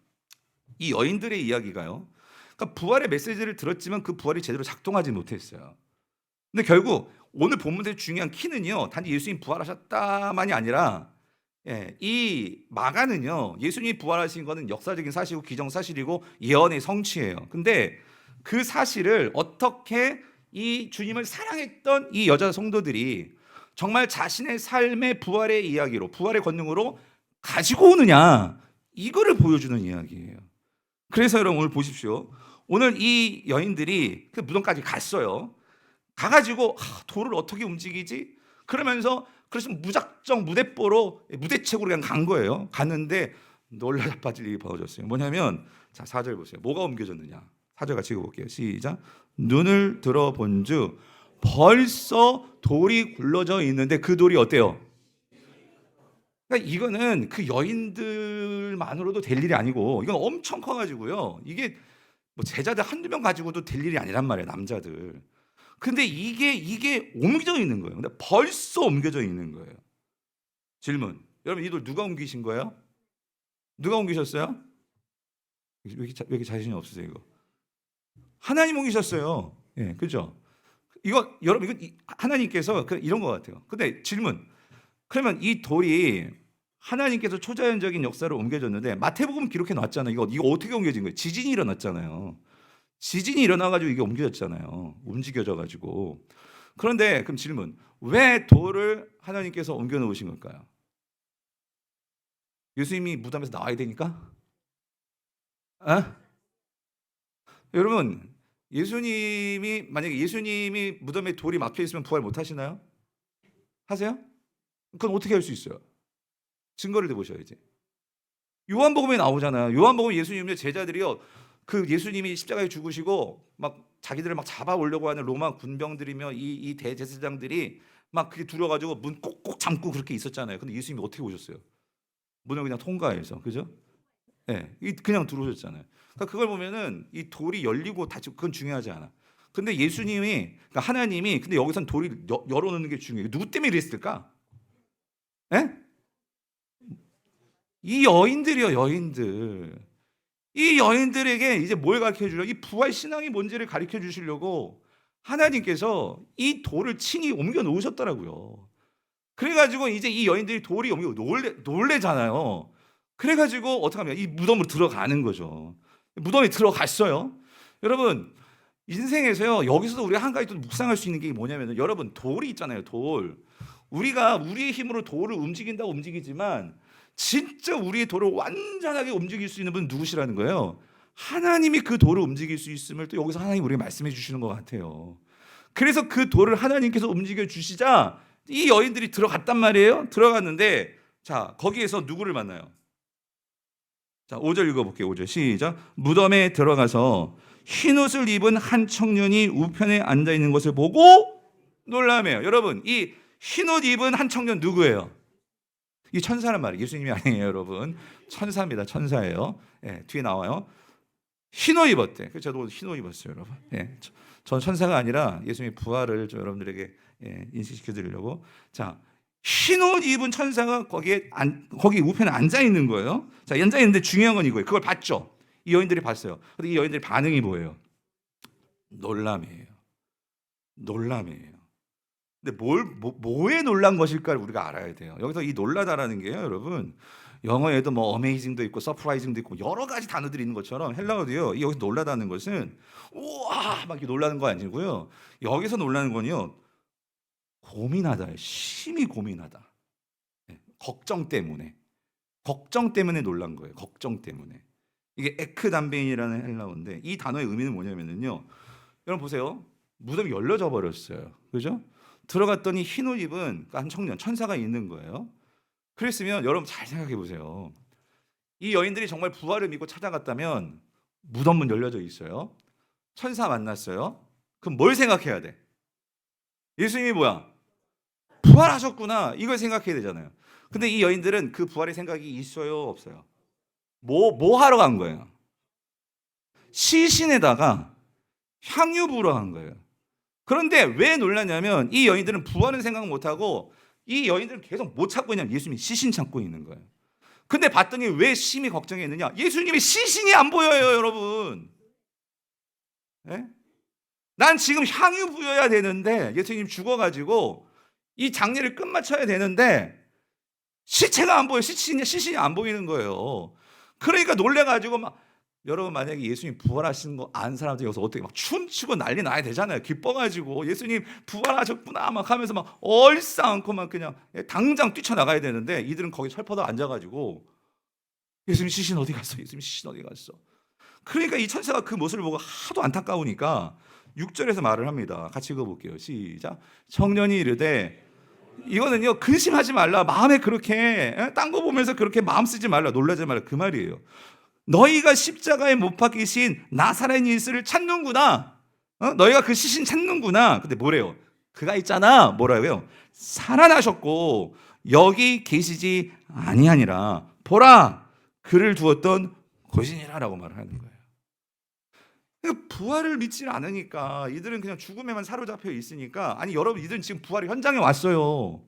이 여인들의 이야기가요. 그러니까 부활의 메시지를 들었지만 그 부활이 제대로 작동하지 못했어요. 근데 결국 오늘 본문의 중요한 키는요 단지 예수님 부활하셨다만이 아니라 이 마가는요 예수님이 부활하신 것은 역사적인 사실이고 기정사실이고 예언의 성취예요. 근데 그 사실을 어떻게 이 주님을 사랑했던 이 여자 성도들이 정말 자신의 삶의 부활의 이야기로 부활의 권능으로 가지고 오느냐 이거를 보여주는 이야기예요. 그래서 여러분 오늘 보십시오. 오늘 이 여인들이 그 무덤까지 갔어요. 가가지고 돌을 어떻게 움직이지? 그러면서 그래서 무작정 무대뽀로 무대책으로 그냥 간 거예요. 갔는데 놀라 자빠질 일이 벌어졌어요. 뭐냐면 자 4절 보세요. 뭐가 옮겨졌느냐? 4절 같이 읽어볼게요. 시작. 눈을 들어본즉 벌써 돌이 굴러져 있는데 그 돌이 어때요? 그러니까 이거는 그 여인들만으로도 될 일이 아니고 이건 엄청 커가지고요. 이게 뭐 제자들 한두 명 가지고도 될 일이 아니란 말이에요. 남자들. 근데 이게 옮겨져 있는 거예요. 근데 벌써 옮겨져 있는 거예요. 질문. 여러분 이 돌 누가 옮기신 거예요? 누가 옮기셨어요? 왜 이렇게 자신이 없으세요 이거? 하나님 옮기셨어요. 예, 그죠? 이거 여러분 이건 하나님께서 이런 것 같아요. 근데 질문. 그러면 이 돌이 하나님께서 초자연적인 역사로 옮겨졌는데 마태복음 기록해 놨잖아요. 이거 어떻게 옮겨진 거예요? 지진이 일어났잖아요. 지진이 일어나가지고 이게 옮겨졌잖아요. 움직여져가지고. 그런데 그럼 질문. 왜 돌을 하나님께서 옮겨 놓으신 걸까요? 예수님이 무덤에서 나와야 되니까? 아? 여러분 만약에 예수님이 무덤에 돌이 막혀 있으면 부활 못 하시나요? 하세요? 그건 어떻게 할 수 있어요? 증거를 대보셔야지. 요한복음에 나오잖아요. 요한복음 예수님의 제자들이요. 그 예수님이 십자가에 죽으시고 막 자기들을 막 잡아 오려고 하는 로마 군병들이며 이 대제사장들이 막 그게 두려워가지고 문 꼭꼭 잠고 그렇게 있었잖아요. 근데 예수님이 어떻게 오셨어요? 문을 그냥 통과해서, 그죠? 예, 그냥 들어오셨잖아요. 그러니까 그걸 보면은 이 돌이 열리고 닫히고 그건 중요하지 않아. 근데 예수님이, 그러니까 하나님이 근데 여기선 돌이 열어놓는 게 중요해요. 누구 때문에 이랬을까? 예? 이 여인들이요, 여인들. 이 여인들에게 이제 뭘 가르쳐 주려고? 이 부활 신앙이 뭔지를 가르쳐 주시려고 하나님께서 이 돌을 친히 옮겨 놓으셨더라고요. 그래가지고 이제 이 여인들이 돌이 옮겨 놀래잖아요. 그래가지고 어떻게 하면 이 무덤으로 들어가는 거죠. 무덤에 들어갔어요. 여러분 인생에서요 여기서도 우리가 한 가지 또 묵상할 수 있는 게 뭐냐면 여러분 돌이 있잖아요. 돌. 우리가 우리의 힘으로 돌을 움직인다고 움직이지만 진짜 우리의 돌을 완전하게 움직일 수 있는 분은 누구시라는 거예요? 하나님이 그 돌을 움직일 수 있음을 또 여기서 하나님이 우리에게 말씀해 주시는 것 같아요. 그래서 그 돌을 하나님께서 움직여 주시자 이 여인들이 들어갔단 말이에요. 들어갔는데 자 거기에서 누구를 만나요? 자 5절 읽어볼게요. 5절 시작. 무덤에 들어가서 흰옷을 입은 한 청년이 우편에 앉아있는 것을 보고 놀라매요. 여러분 이 흰옷 입은 한 청년 누구예요? 이 천사란 말이에요. 예수님이 아니에요, 여러분. 천사입니다. 천사예요. 예, 뒤에 나와요. 흰옷 입었대. 그래서 저도 흰옷 입었어요, 여러분. 예, 전 천사가 아니라 예수님의 부활을 좀 여러분들에게 인식시켜 드리려고. 자, 흰옷 입은 천사가 거기 우편에 앉아 있는 거예요. 자, 앉아 있는데 중요한 건 이거예요. 그걸 봤죠. 이 여인들이 봤어요. 근데 이 여인들의 반응이 뭐예요? 놀람이에요. 놀람이에요. 근데 뭐에 놀란 것일까를 우리가 알아야 돼요. 여기서 이 놀라다라는 게요, 여러분. 영어에도 뭐 어메이징도 있고 서프라이징도 있고 여러 가지 단어들이 있는 것처럼 헬라어도요. 여기서 놀라다는 것은 우와 막 이렇게 놀라는 거 아니고요. 여기서 놀라는 건요. 고민하다. 심히 고민하다. 걱정 때문에. 걱정 때문에 놀란 거예요. 걱정 때문에. 이게 에크담베인이라는 헬라어인데 이 단어의 의미는 뭐냐면요. 여러분 보세요. 무덤이 열려져 버렸어요. 그죠? 들어갔더니 흰옷 입은 한 청년, 천사가 있는 거예요. 그랬으면 여러분 잘 생각해 보세요. 이 여인들이 정말 부활을 믿고 찾아갔다면 무덤문 열려져 있어요. 천사 만났어요. 그럼 뭘 생각해야 돼? 예수님이 뭐야? 부활하셨구나. 이걸 생각해야 되잖아요. 근데 이 여인들은 그 부활의 생각이 있어요, 없어요? 뭐 하러 간 거예요? 시신에다가 향유 부으러 간 거예요. 그런데 왜 놀랐냐면 이 여인들은 부활은 생각 못하고 이 여인들은 계속 못 찾고 있냐면 예수님이 시신 찾고 있는 거예요. 근데 봤더니 왜 심히 걱정했느냐? 예수님의 시신이 안 보여요, 여러분. 예? 난 지금 향유 부여야 되는데 예수님 죽어가지고 이 장례를 끝마쳐야 되는데 시체가 안 보여. 시신이 안 보이는 거예요. 그러니까 놀래가지고 막 여러분 만약에 예수님 부활하시는 거 아는 사람들 여기서 어떻게 막 춤추고 난리 나야 되잖아요. 기뻐가지고 예수님 부활하셨구나 막 하면서 막 얼싸안고 막 그냥 당장 뛰쳐나가야 되는데 이들은 거기 철퍼덕 앉아가지고 예수님 시신 어디 갔어? 예수님 시신 어디 갔어? 그러니까 이 천사가 그 모습을 보고 하도 안타까우니까 6절에서 말을 합니다. 같이 읽어볼게요. 시작. 청년이 이르되 이거는요 근심하지 말라. 마음에 그렇게 딴 거 보면서 그렇게 마음 쓰지 말라. 놀라지 말라. 그 말이에요. 너희가 십자가에 못 박히신 나사렛 예수를 찾는구나. 너희가 그 시신 찾는구나. 근데 뭐래요? 그가 있잖아. 뭐라고요? 살아나셨고 여기 계시지 아니하니라. 보라 그를 두었던 곳이니라라고 말을 하는 거예요. 그러니까 부활을 믿지 않으니까 이들은 그냥 죽음에만 사로잡혀 있으니까 아니 여러분 이들은 지금 부활의 현장에 왔어요.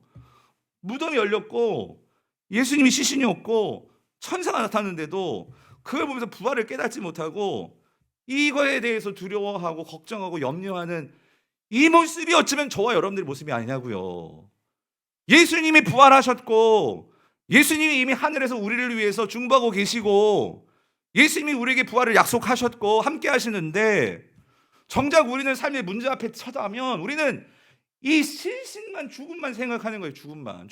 무덤이 열렸고 예수님이 시신이 없고 천사가 나타났는데도 그걸 보면서 부활을 깨닫지 못하고 이거에 대해서 두려워하고 걱정하고 염려하는 이 모습이 어쩌면 저와 여러분들의 모습이 아니냐고요. 예수님이 부활하셨고 예수님이 이미 하늘에서 우리를 위해서 중보하고 계시고 예수님이 우리에게 부활을 약속하셨고 함께 하시는데 정작 우리는 삶의 문제 앞에 서다면 우리는 이 실신만 죽음만 생각하는 거예요. 죽음만.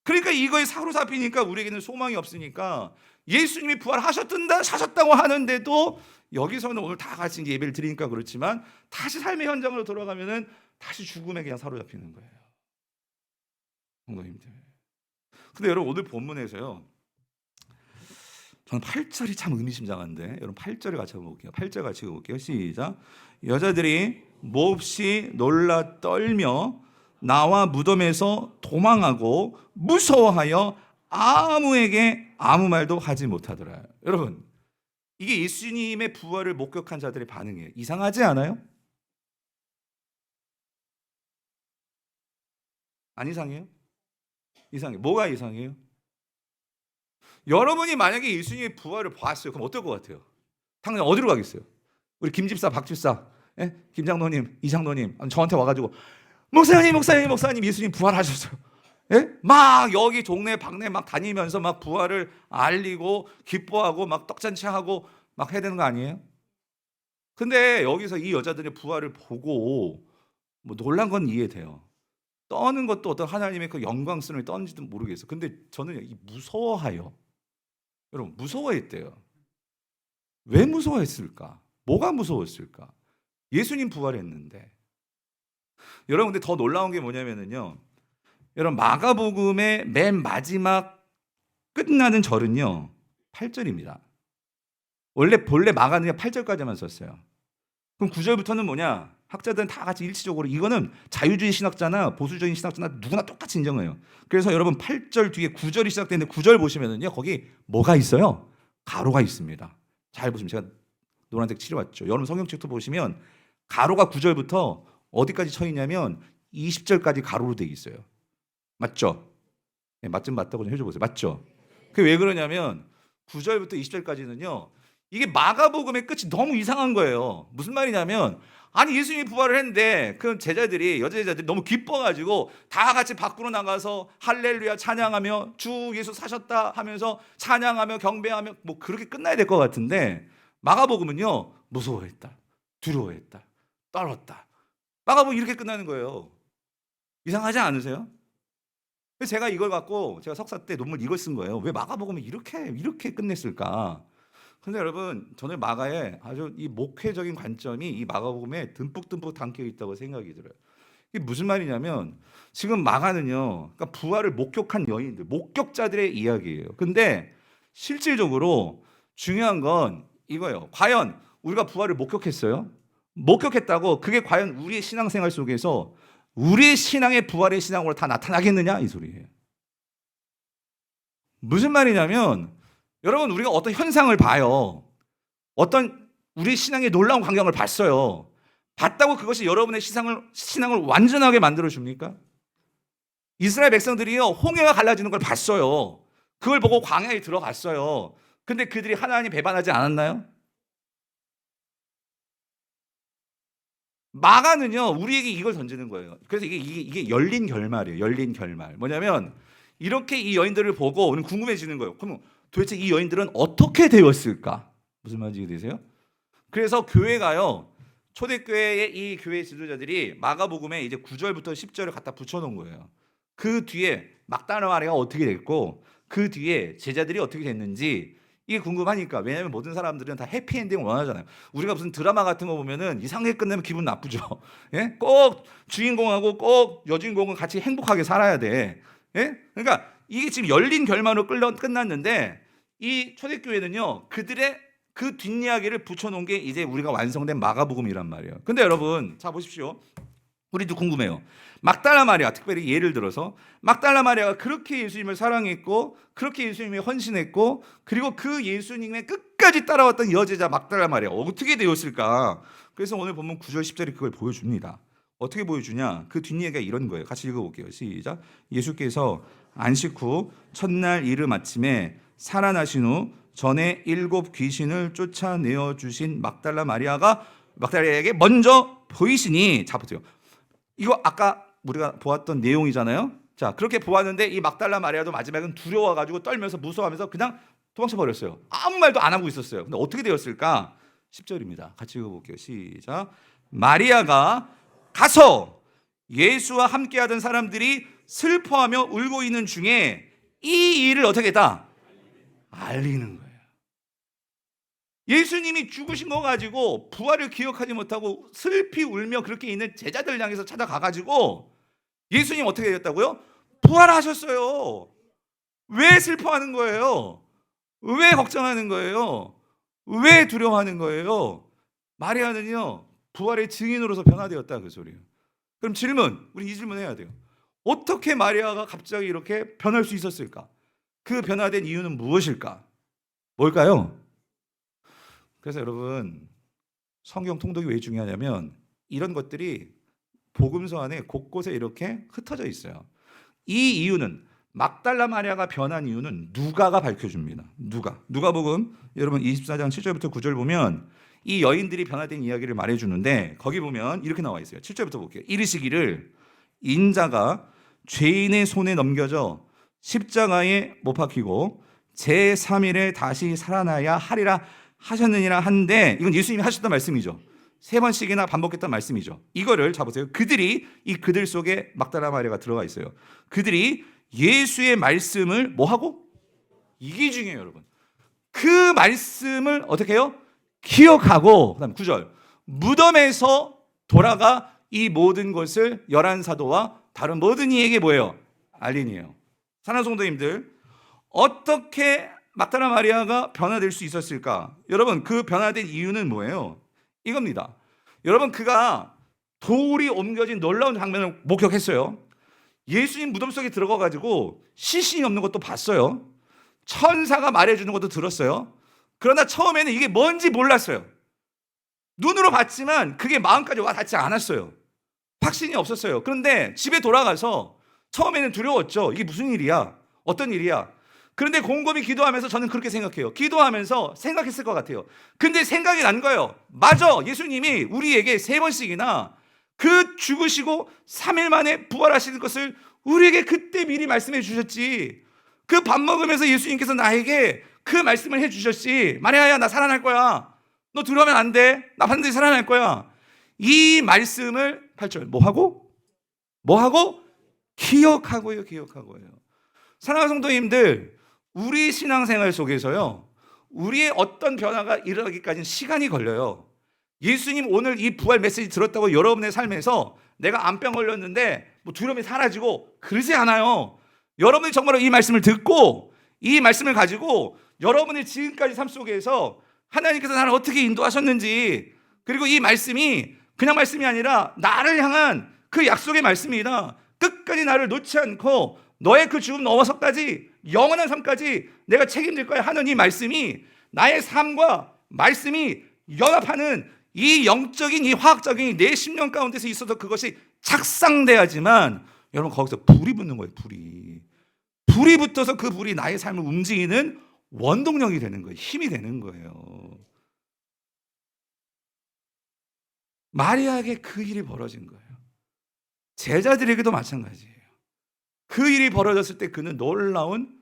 그러니까 이거에 사로잡히니까 우리에게는 소망이 없으니까 예수님이 부활하셨다고 하는데도 여기서는 오늘 다 같이 예배를 드리니까 그렇지만 다시 삶의 현장으로 돌아가면은 다시 죽음에 그냥 사로잡히는 거예요. 성도님들. 근데 여러분 오늘 본문에서요. 저는 8절이 참 의미심장한데 여러분 8절을 같이 읽어볼게요. 8절 같이 읽어볼게요. 시작. 여자들이 몹시 놀라 떨며 나와 무덤에서 도망하고 무서워하여 아무에게 아무 말도 하지 못하더라. 여러분 이게 예수님의 부활을 목격한 자들의 반응이에요. 이상하지 않아요? 안 이상해요? 이상해. 뭐가 이상해요? 여러분이 만약에 예수님의 부활을 봤어요. 그럼 어떨 것 같아요? 당장 어디로 가겠어요? 우리 김집사, 박집사, 김장로님, 이장로님 저한테 와가지고 목사님 예수님 부활하셨어요. 막 여기 동네 방네 막 다니면서 막 부활을 알리고 기뻐하고 막 떡잔치하고 막 해야 되는 거 아니에요? 근데 여기서 이 여자들의 부활을 보고 뭐 놀란 건 이해돼요. 떠는 것도 어떤 하나님의 그 영광스러움이 떠는지도 모르겠어요. 근데 저는 무서워해요. 여러분 무서워했대요. 왜 무서워했을까? 뭐가 무서웠을까? 예수님 부활했는데. 여러분 근데 더 놀라운 게 뭐냐면요. 여러분 마가복음의 맨 마지막 끝나는 절은요 8절입니다. 원래 마가는 8절까지만 썼어요. 그럼 9절부터는 뭐냐? 학자들은 다 같이 일치적으로 이거는 자유주의 신학자나 보수적인 신학자나 누구나 똑같이 인정해요. 그래서 여러분 8절 뒤에 9절이 시작되는데 9절 보시면은요 거기 뭐가 있어요? 가로가 있습니다. 잘 보시면 제가 노란색 칠해왔죠. 여러분 성경책도 보시면 가로가 9절부터 어디까지 쳐 있냐면 20절까지 가로로 되어 있어요. 맞죠? 네, 맞다고 좀 해줘보세요. 맞죠? 그게 왜 그러냐면 9절부터 20절까지는요 이게 마가복음의 끝이 너무 이상한 거예요. 무슨 말이냐면 아니 예수님이 부활을 했는데 그 제자들이 여자 제자들이 너무 기뻐가지고 다 같이 밖으로 나가서 할렐루야 찬양하며 주 예수 사셨다 하면서 찬양하며 경배하며 뭐 그렇게 끝나야 될 것 같은데 마가복음은요 무서워했다, 두려워했다, 떨었다. 마가복음 이렇게 끝나는 거예요. 이상하지 않으세요? 그래서 제가 이걸 갖고 제가 석사 때 논문 이걸 쓴 거예요. 왜 마가복음을 이렇게 끝냈을까? 근데 여러분 저는 마가에 아주 이 목회적인 관점이 이 마가복음에 듬뿍 담겨 있다고 생각이 들어요. 이게 무슨 말이냐면 지금 마가는요 그러니까 부활을 목격한 여인들 목격자들의 이야기예요. 근데 실질적으로 중요한 건 이거예요. 과연 우리가 부활을 목격했어요? 목격했다고 그게 과연 우리의 신앙생활 속에서 우리의 신앙의 부활의 신앙으로 다 나타나겠느냐 이 소리예요. 무슨 말이냐면 여러분, 우리가 어떤 현상을 봐요. 어떤 우리 신앙의 놀라운 광경을 봤어요. 봤다고 그것이 여러분의 신앙을 완전하게 만들어 줍니까? 이스라엘 백성들이요, 홍해가 갈라지는 걸 봤어요. 그걸 보고 광야에 들어갔어요. 근데 그들이 하나님 배반하지 않았나요? 마가는요, 우리에게 이걸 던지는 거예요. 그래서 이게 열린 결말이에요. 열린 결말. 뭐냐면 이렇게 이 여인들을 보고 우리는 궁금해지는 거예요. 그럼 도대체 이 여인들은 어떻게 되었을까? 무슨 말인지 이해되세요? 그래서 교회가요, 초대교회의 이 교회 지도자들이 마가복음에 이제 9절부터 10절을 갖다 붙여놓은 거예요. 그 뒤에 막다라 마리아가 어떻게 됐고 그 뒤에 제자들이 어떻게 됐는지 이게 궁금하니까. 왜냐하면 모든 사람들은 다 해피엔딩을 원하잖아요. 우리가 무슨 드라마 같은 거 보면은 이상하게 끝내면 기분 나쁘죠. 예? 꼭 주인공하고 꼭 여주인공은 같이 행복하게 살아야 돼. 예? 그러니까 이게 지금 열린 결말로 끝났는데 이 초대교회는요, 그들의 그 뒷이야기를 붙여놓은 게 이제 우리가 완성된 마가복음이란 말이에요. 근데 여러분, 자 보십시오. 우리도 궁금해요. 막달라 마리아, 특별히 예를 들어서 막달라 마리아가 그렇게 예수님을 사랑했고 그렇게 예수님에 헌신했고 그리고 그 예수님의 끝까지 따라왔던 여제자 막달라 마리아 어떻게 되었을까? 그래서 오늘 보면 9절 10절이 그걸 보여줍니다. 어떻게 보여주냐? 그 뒷이야기가 이런 거예요. 같이 읽어볼게요. 시작. 예수께서 안식 후 첫날 이른 아침에 살아나신 후 전에 7 귀신을 쫓아내어 주신 막달라 마리아에게 먼저 보이시니, 자 보세요. 이거 아까 우리가 보았던 내용이잖아요. 자, 그렇게 보았는데 이 막달라 마리아도 마지막은 두려워가지고 떨면서 무서워하면서 그냥 도망쳐 버렸어요. 아무 말도 안 하고 있었어요. 근데 어떻게 되었을까? 10절입니다. 같이 읽어볼게요. 시작. 마리아가 가서 예수와 함께하던 사람들이 슬퍼하며 울고 있는 중에 이 일을 어떻게 했다? 알리는 거예요. 예수님이 죽으신 거 가지고 부활을 기억하지 못하고 슬피 울며 그렇게 있는 제자들 향해서 찾아가가지고 예수님 어떻게 되었다고요? 부활하셨어요. 왜 슬퍼하는 거예요? 왜 걱정하는 거예요? 왜 두려워하는 거예요? 마리아는요, 부활의 증인으로서 변화되었다, 그 소리예요. 그럼 질문, 우리 이 질문 해야 돼요. 어떻게 마리아가 갑자기 이렇게 변할 수 있었을까? 그 변화된 이유는 무엇일까? 뭘까요? 그래서 여러분, 성경 통독이 왜 중요하냐면 이런 것들이 복음서 안에 곳곳에 이렇게 흩어져 있어요. 이 이유는, 막달라 마리아가 변한 이유는 누가가 밝혀줍니다. 누가복음 여러분 24장 7절부터 9절 보면 이 여인들이 변화된 이야기를 말해주는데 거기 보면 이렇게 나와 있어요. 7절부터 볼게요. 이르시기를 인자가 죄인의 손에 넘겨져 십자가에 못 박히고 제3일에 다시 살아나야 하리라 하셨느니라 한데, 이건 예수님이 하셨던 말씀이죠. 3번씩이나 반복했던 말씀이죠. 이거를 잡으세요. 그들 속에 막달라 마리아가 들어가 있어요. 그들이 예수의 말씀을 뭐하고? 이게 중요해요, 여러분. 그 말씀을 어떻게 해요? 기억하고, 그 다음 9절, 무덤에서 돌아가 이 모든 것을 11사도와 다른 모든 이에게 뭐예요? 알리니에요. 사랑하는 성도님들, 어떻게 막달라 마리아가 변화될 수 있었을까? 여러분, 그 변화된 이유는 뭐예요? 이겁니다. 여러분, 그가 돌이 옮겨진 놀라운 장면을 목격했어요. 예수님 무덤 속에 들어가가지고 시신이 없는 것도 봤어요. 천사가 말해주는 것도 들었어요. 그러나 처음에는 이게 뭔지 몰랐어요. 눈으로 봤지만 그게 마음까지 와 닿지 않았어요. 확신이 없었어요. 그런데 집에 돌아가서 처음에는 두려웠죠. 이게 무슨 일이야? 어떤 일이야? 그런데 곰곰이 기도하면서 저는 그렇게 생각해요. 기도하면서 생각했을 것 같아요. 근데 생각이 난 거예요. 맞아, 예수님이 우리에게 3번씩이나 그 죽으시고 3일 만에 부활하시는 것을 우리에게 그때 미리 말씀해 주셨지. 그 밥 먹으면서 예수님께서 나에게 그 말씀을 해 주셨지. 마리아야, 나 살아날 거야. 너 들어오면 안 돼. 나 반드시 살아날 거야. 이 말씀을 8절 뭐하고? 기억하고요. 사랑하는 성도님들, 우리 신앙생활 속에서요, 우리의 어떤 변화가 일어나기까지는 시간이 걸려요. 예수님 오늘 이 부활 메시지 들었다고 여러분의 삶에서 내가 암병 걸렸는데 뭐 두려움이 사라지고 그러지 않아요. 여러분이 정말로 이 말씀을 듣고 이 말씀을 가지고 여러분의 지금까지 삶 속에서 하나님께서 나를 어떻게 인도하셨는지, 그리고 이 말씀이 그냥 말씀이 아니라 나를 향한 그 약속의 말씀이다. 끝까지 나를 놓지 않고 너의 그 죽음 넘어서까지 영원한 삶까지 내가 책임질 거야 하는 이 말씀이 나의 삶과 말씀이 연합하는 이 영적인 이 화학적인 내 심령 가운데서 있어서 그것이 착상돼야지만 여러분 거기서 불이 붙는 거예요. 불이 붙어서 그 불이 나의 삶을 움직이는 원동력이 되는 거예요. 힘이 되는 거예요. 마리아에게 그 일이 벌어진 거예요. 제자들에게도 마찬가지예요. 그 일이 벌어졌을 때 그는 놀라운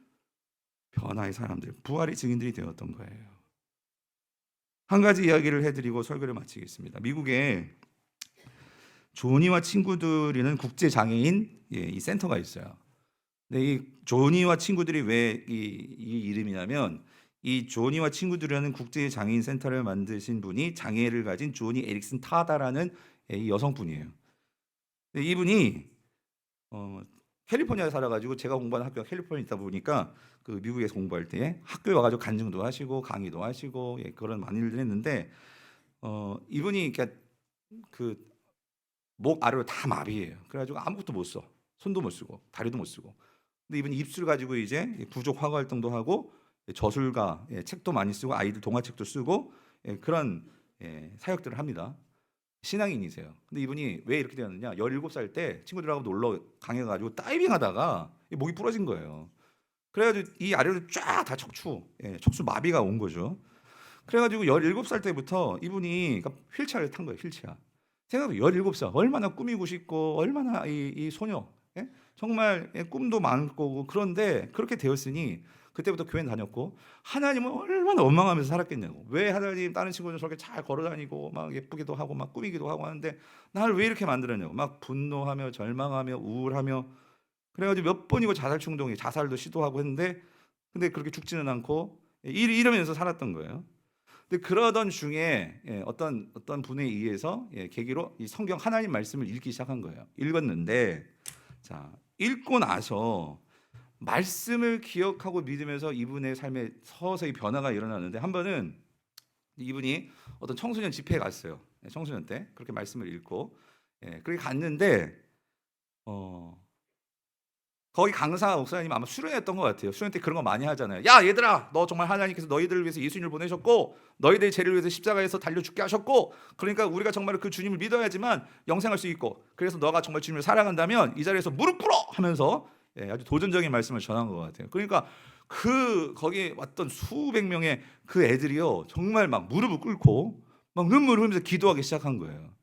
변화의 사람들, 부활의 증인들이 되었던 거예요. 한 가지 이야기를 해드리고 설교를 마치겠습니다. 미국에 조니와 친구들이라는 국제 장애인 이 센터가 있어요. 근데 이 조니와 친구들이 왜 이 이름이냐면 이 조니와 친구들이라는 국제 장애인 센터를 만드신 분이 장애를 가진 조니 에릭슨 타다라는 이 여성분이에요. 이분이 캘리포니아에 살아가지고 제가 공부하는 학교가 캘리포니아에 있다 보니까 그 미국에서 공부할 때 학교에 와가지고 간증도 하시고 강의도 하시고 그런 많은 일을 했는데 이분이 그 목 아래로 다 마비예요. 그래가지고 아무것도 못 써. 손도 못 쓰고 다리도 못 쓰고. 근데 이분이 입술 가지고 이제 부족 화가 활동도 하고 저술가 책도 많이 쓰고 아이들 동화책도 쓰고 그런 사역들을 합니다. 신앙인이세요. 근데 이분이 왜 이렇게 되었느냐? 17살 때 친구들하고 놀러 강에 가지고 다이빙 하다가 목이 부러진 거예요. 그래가지고 이 아래로 쫙 다 척수 마비가 온 거죠. 그래가지고 17살 때부터 이분이 휠체어를 탄 거예요. 휠체어. 생각해 17살 얼마나 꾸미고 싶고 얼마나 이 소녀 정말 꿈도 많고 그런데 그렇게 되었으니 그때부터 교회 다녔고 하나님은 얼마나 원망하면서 살았겠냐고. 왜 하나님 다른 친구들 저렇게 잘 걸어다니고 막 예쁘기도 하고 막 꾸미기도 하고 하는데 나를 왜 이렇게 만들었냐고. 막 분노하며 절망하며 우울하며 그래가지고 몇 번이고 자살 충동이 자살도 시도하고 했는데 근데 그렇게 죽지는 않고 이러면서 살았던 거예요. 근데 그러던 중에 어떤 분에 의해서 계기로 이 성경 하나님 말씀을 읽기 시작한 거예요. 읽었는데 자 읽고 나서 말씀을 기억하고 믿으면서 이분의 삶에 서서히 변화가 일어나는데 한 번은 이분이 어떤 청소년 집회에 갔어요. 청소년 때 그렇게 말씀을 읽고 그렇게 갔는데 거기 강사 목사님 아마 수련했던 것 같아요. 수련 때 그런 거 많이 하잖아요. 야 얘들아, 너 정말 하나님께서 너희들을 위해서 예수님을 보내셨고 너희들의 죄를 위해서 십자가에서 달려 죽게 하셨고 그러니까 우리가 정말 그 주님을 믿어야지만 영생할 수 있고 그래서 너가 정말 주님을 사랑한다면 이 자리에서 무릎 꿇어 하면서 아주 도전적인 말씀을 전한 것 같아요. 그러니까 거기 왔던 수백 명의 그 애들이요 정말 막 무릎을 꿇고 막 눈물을 흘리면서 기도하기 시작한 거예요.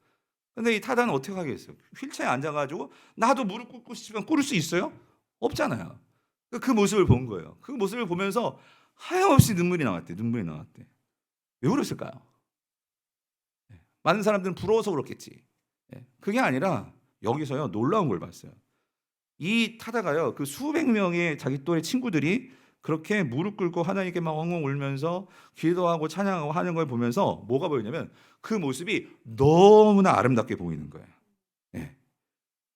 근데 이 타다는 어떻게 하겠어요? 휠체어에 앉아가지고 나도 무릎 꿇고 싶으면 꿇을 수 있어요? 없잖아요. 그 모습을 본 거예요. 그 모습을 보면서 하염없이 눈물이 나왔대. 왜 그랬을까요? 많은 사람들은 부러워서 그렇겠지. 그게 아니라 여기서요 놀라운 걸 봤어요. 이 타다가요 그 수백 명의 자기 또래 친구들이 그렇게 무릎 꿇고 하나님께 막 엉엉 울면서 기도하고 찬양하고 하는 걸 보면서 뭐가 보이냐면 그 모습이 너무나 아름답게 보이는 거예요.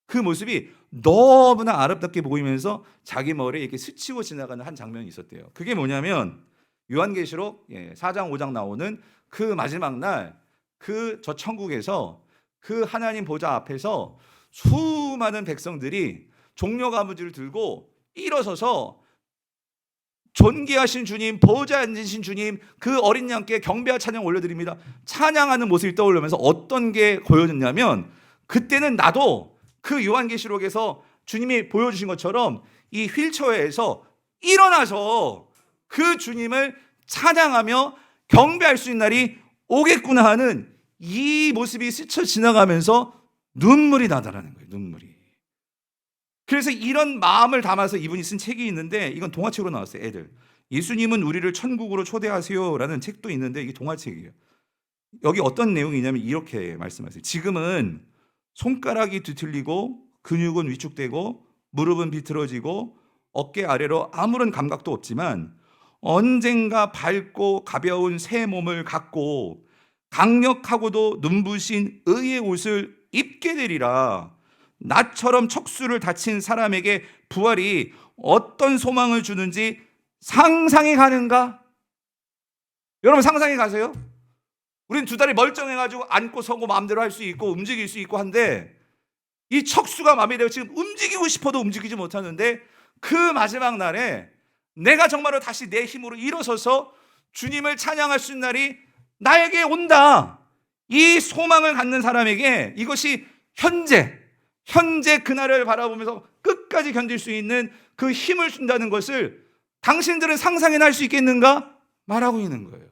그 모습이 너무나 아름답게 보이면서 자기 머리에 이렇게 스치고 지나가는 한 장면이 있었대요. 그게 뭐냐면 요한계시록 4장 5장 나오는 그 마지막 날 저 천국에서 그 하나님 보좌 앞에서 수많은 백성들이 종려가무지를 들고 일어서서 존귀하신 주님, 보좌에 앉으신 주님, 그 어린 양께 경배와 찬양 올려드립니다. 찬양하는 모습이 떠오르면서 어떤 게 보여졌냐면 그때는 나도 그 요한계시록에서 주님이 보여주신 것처럼 이 휠체어에서 일어나서 그 주님을 찬양하며 경배할 수 있는 날이 오겠구나 하는 이 모습이 스쳐 지나가면서 눈물이 나더라는 거예요. 눈물이. 그래서 이런 마음을 담아서 이분이 쓴 책이 있는데 이건 동화책으로 나왔어요. 애들. 예수님은 우리를 천국으로 초대하세요 라는 책도 있는데 이게 동화책이에요. 여기 어떤 내용이냐면 이렇게 말씀하세요. 지금은 손가락이 뒤틀리고 근육은 위축되고 무릎은 비틀어지고 어깨 아래로 아무런 감각도 없지만 언젠가 밝고 가벼운 새 몸을 갖고 강력하고도 눈부신 의의 옷을 입게 되리라. 나처럼 척수를 다친 사람에게 부활이 어떤 소망을 주는지 상상이 가는가? 여러분 상상이 가세요? 우린 두 다리 멀쩡해가지고 앉고 서고 마음대로 할 수 있고 움직일 수 있고 한데 이 척수가 마비되어 지금 움직이고 싶어도 움직이지 못하는데 그 마지막 날에 내가 정말로 다시 내 힘으로 일어서서 주님을 찬양할 수 있는 날이 나에게 온다. 이 소망을 갖는 사람에게 이것이 현재 그날을 바라보면서 끝까지 견딜 수 있는 그 힘을 준다는 것을 당신들은 상상이나 할 수 있겠는가? 말하고 있는 거예요.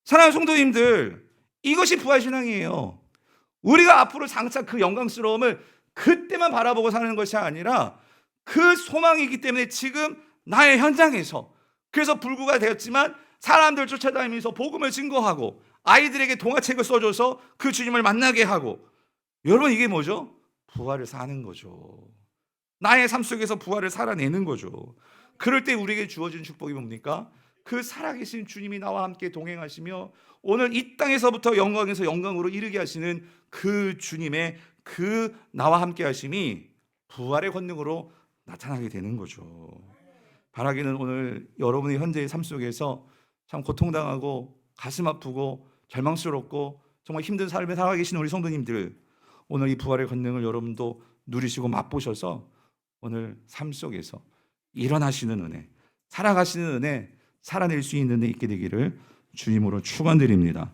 사랑하는 성도님들, 이것이 부활신앙이에요. 우리가 앞으로 장차 그 영광스러움을 그때만 바라보고 사는 것이 아니라 그 소망이기 때문에 지금 나의 현장에서, 그래서 불구가 되었지만 사람들 쫓아다니면서 복음을 증거하고 아이들에게 동화책을 써줘서 그 주님을 만나게 하고, 여러분 이게 뭐죠? 부활을 사는 거죠. 나의 삶 속에서 부활을 살아내는 거죠. 그럴 때 우리에게 주어진 축복이 뭡니까? 그 살아계신 주님이 나와 함께 동행하시며 오늘 이 땅에서부터 영광에서 영광으로 이르게 하시는 그 주님의 그 나와 함께 하심이 부활의 권능으로 나타나게 되는 거죠. 바라기는 오늘 여러분의 현재의 삶 속에서 참 고통당하고 가슴 아프고 절망스럽고 정말 힘든 삶을 살아가 계신 우리 성도님들, 오늘 이 부활의 권능을 여러분도 누리시고 맛보셔서 오늘 삶 속에서 일어나시는 은혜, 살아가시는 은혜, 살아낼 수 있는 은혜 있게 되기를 주님으로 축원드립니다.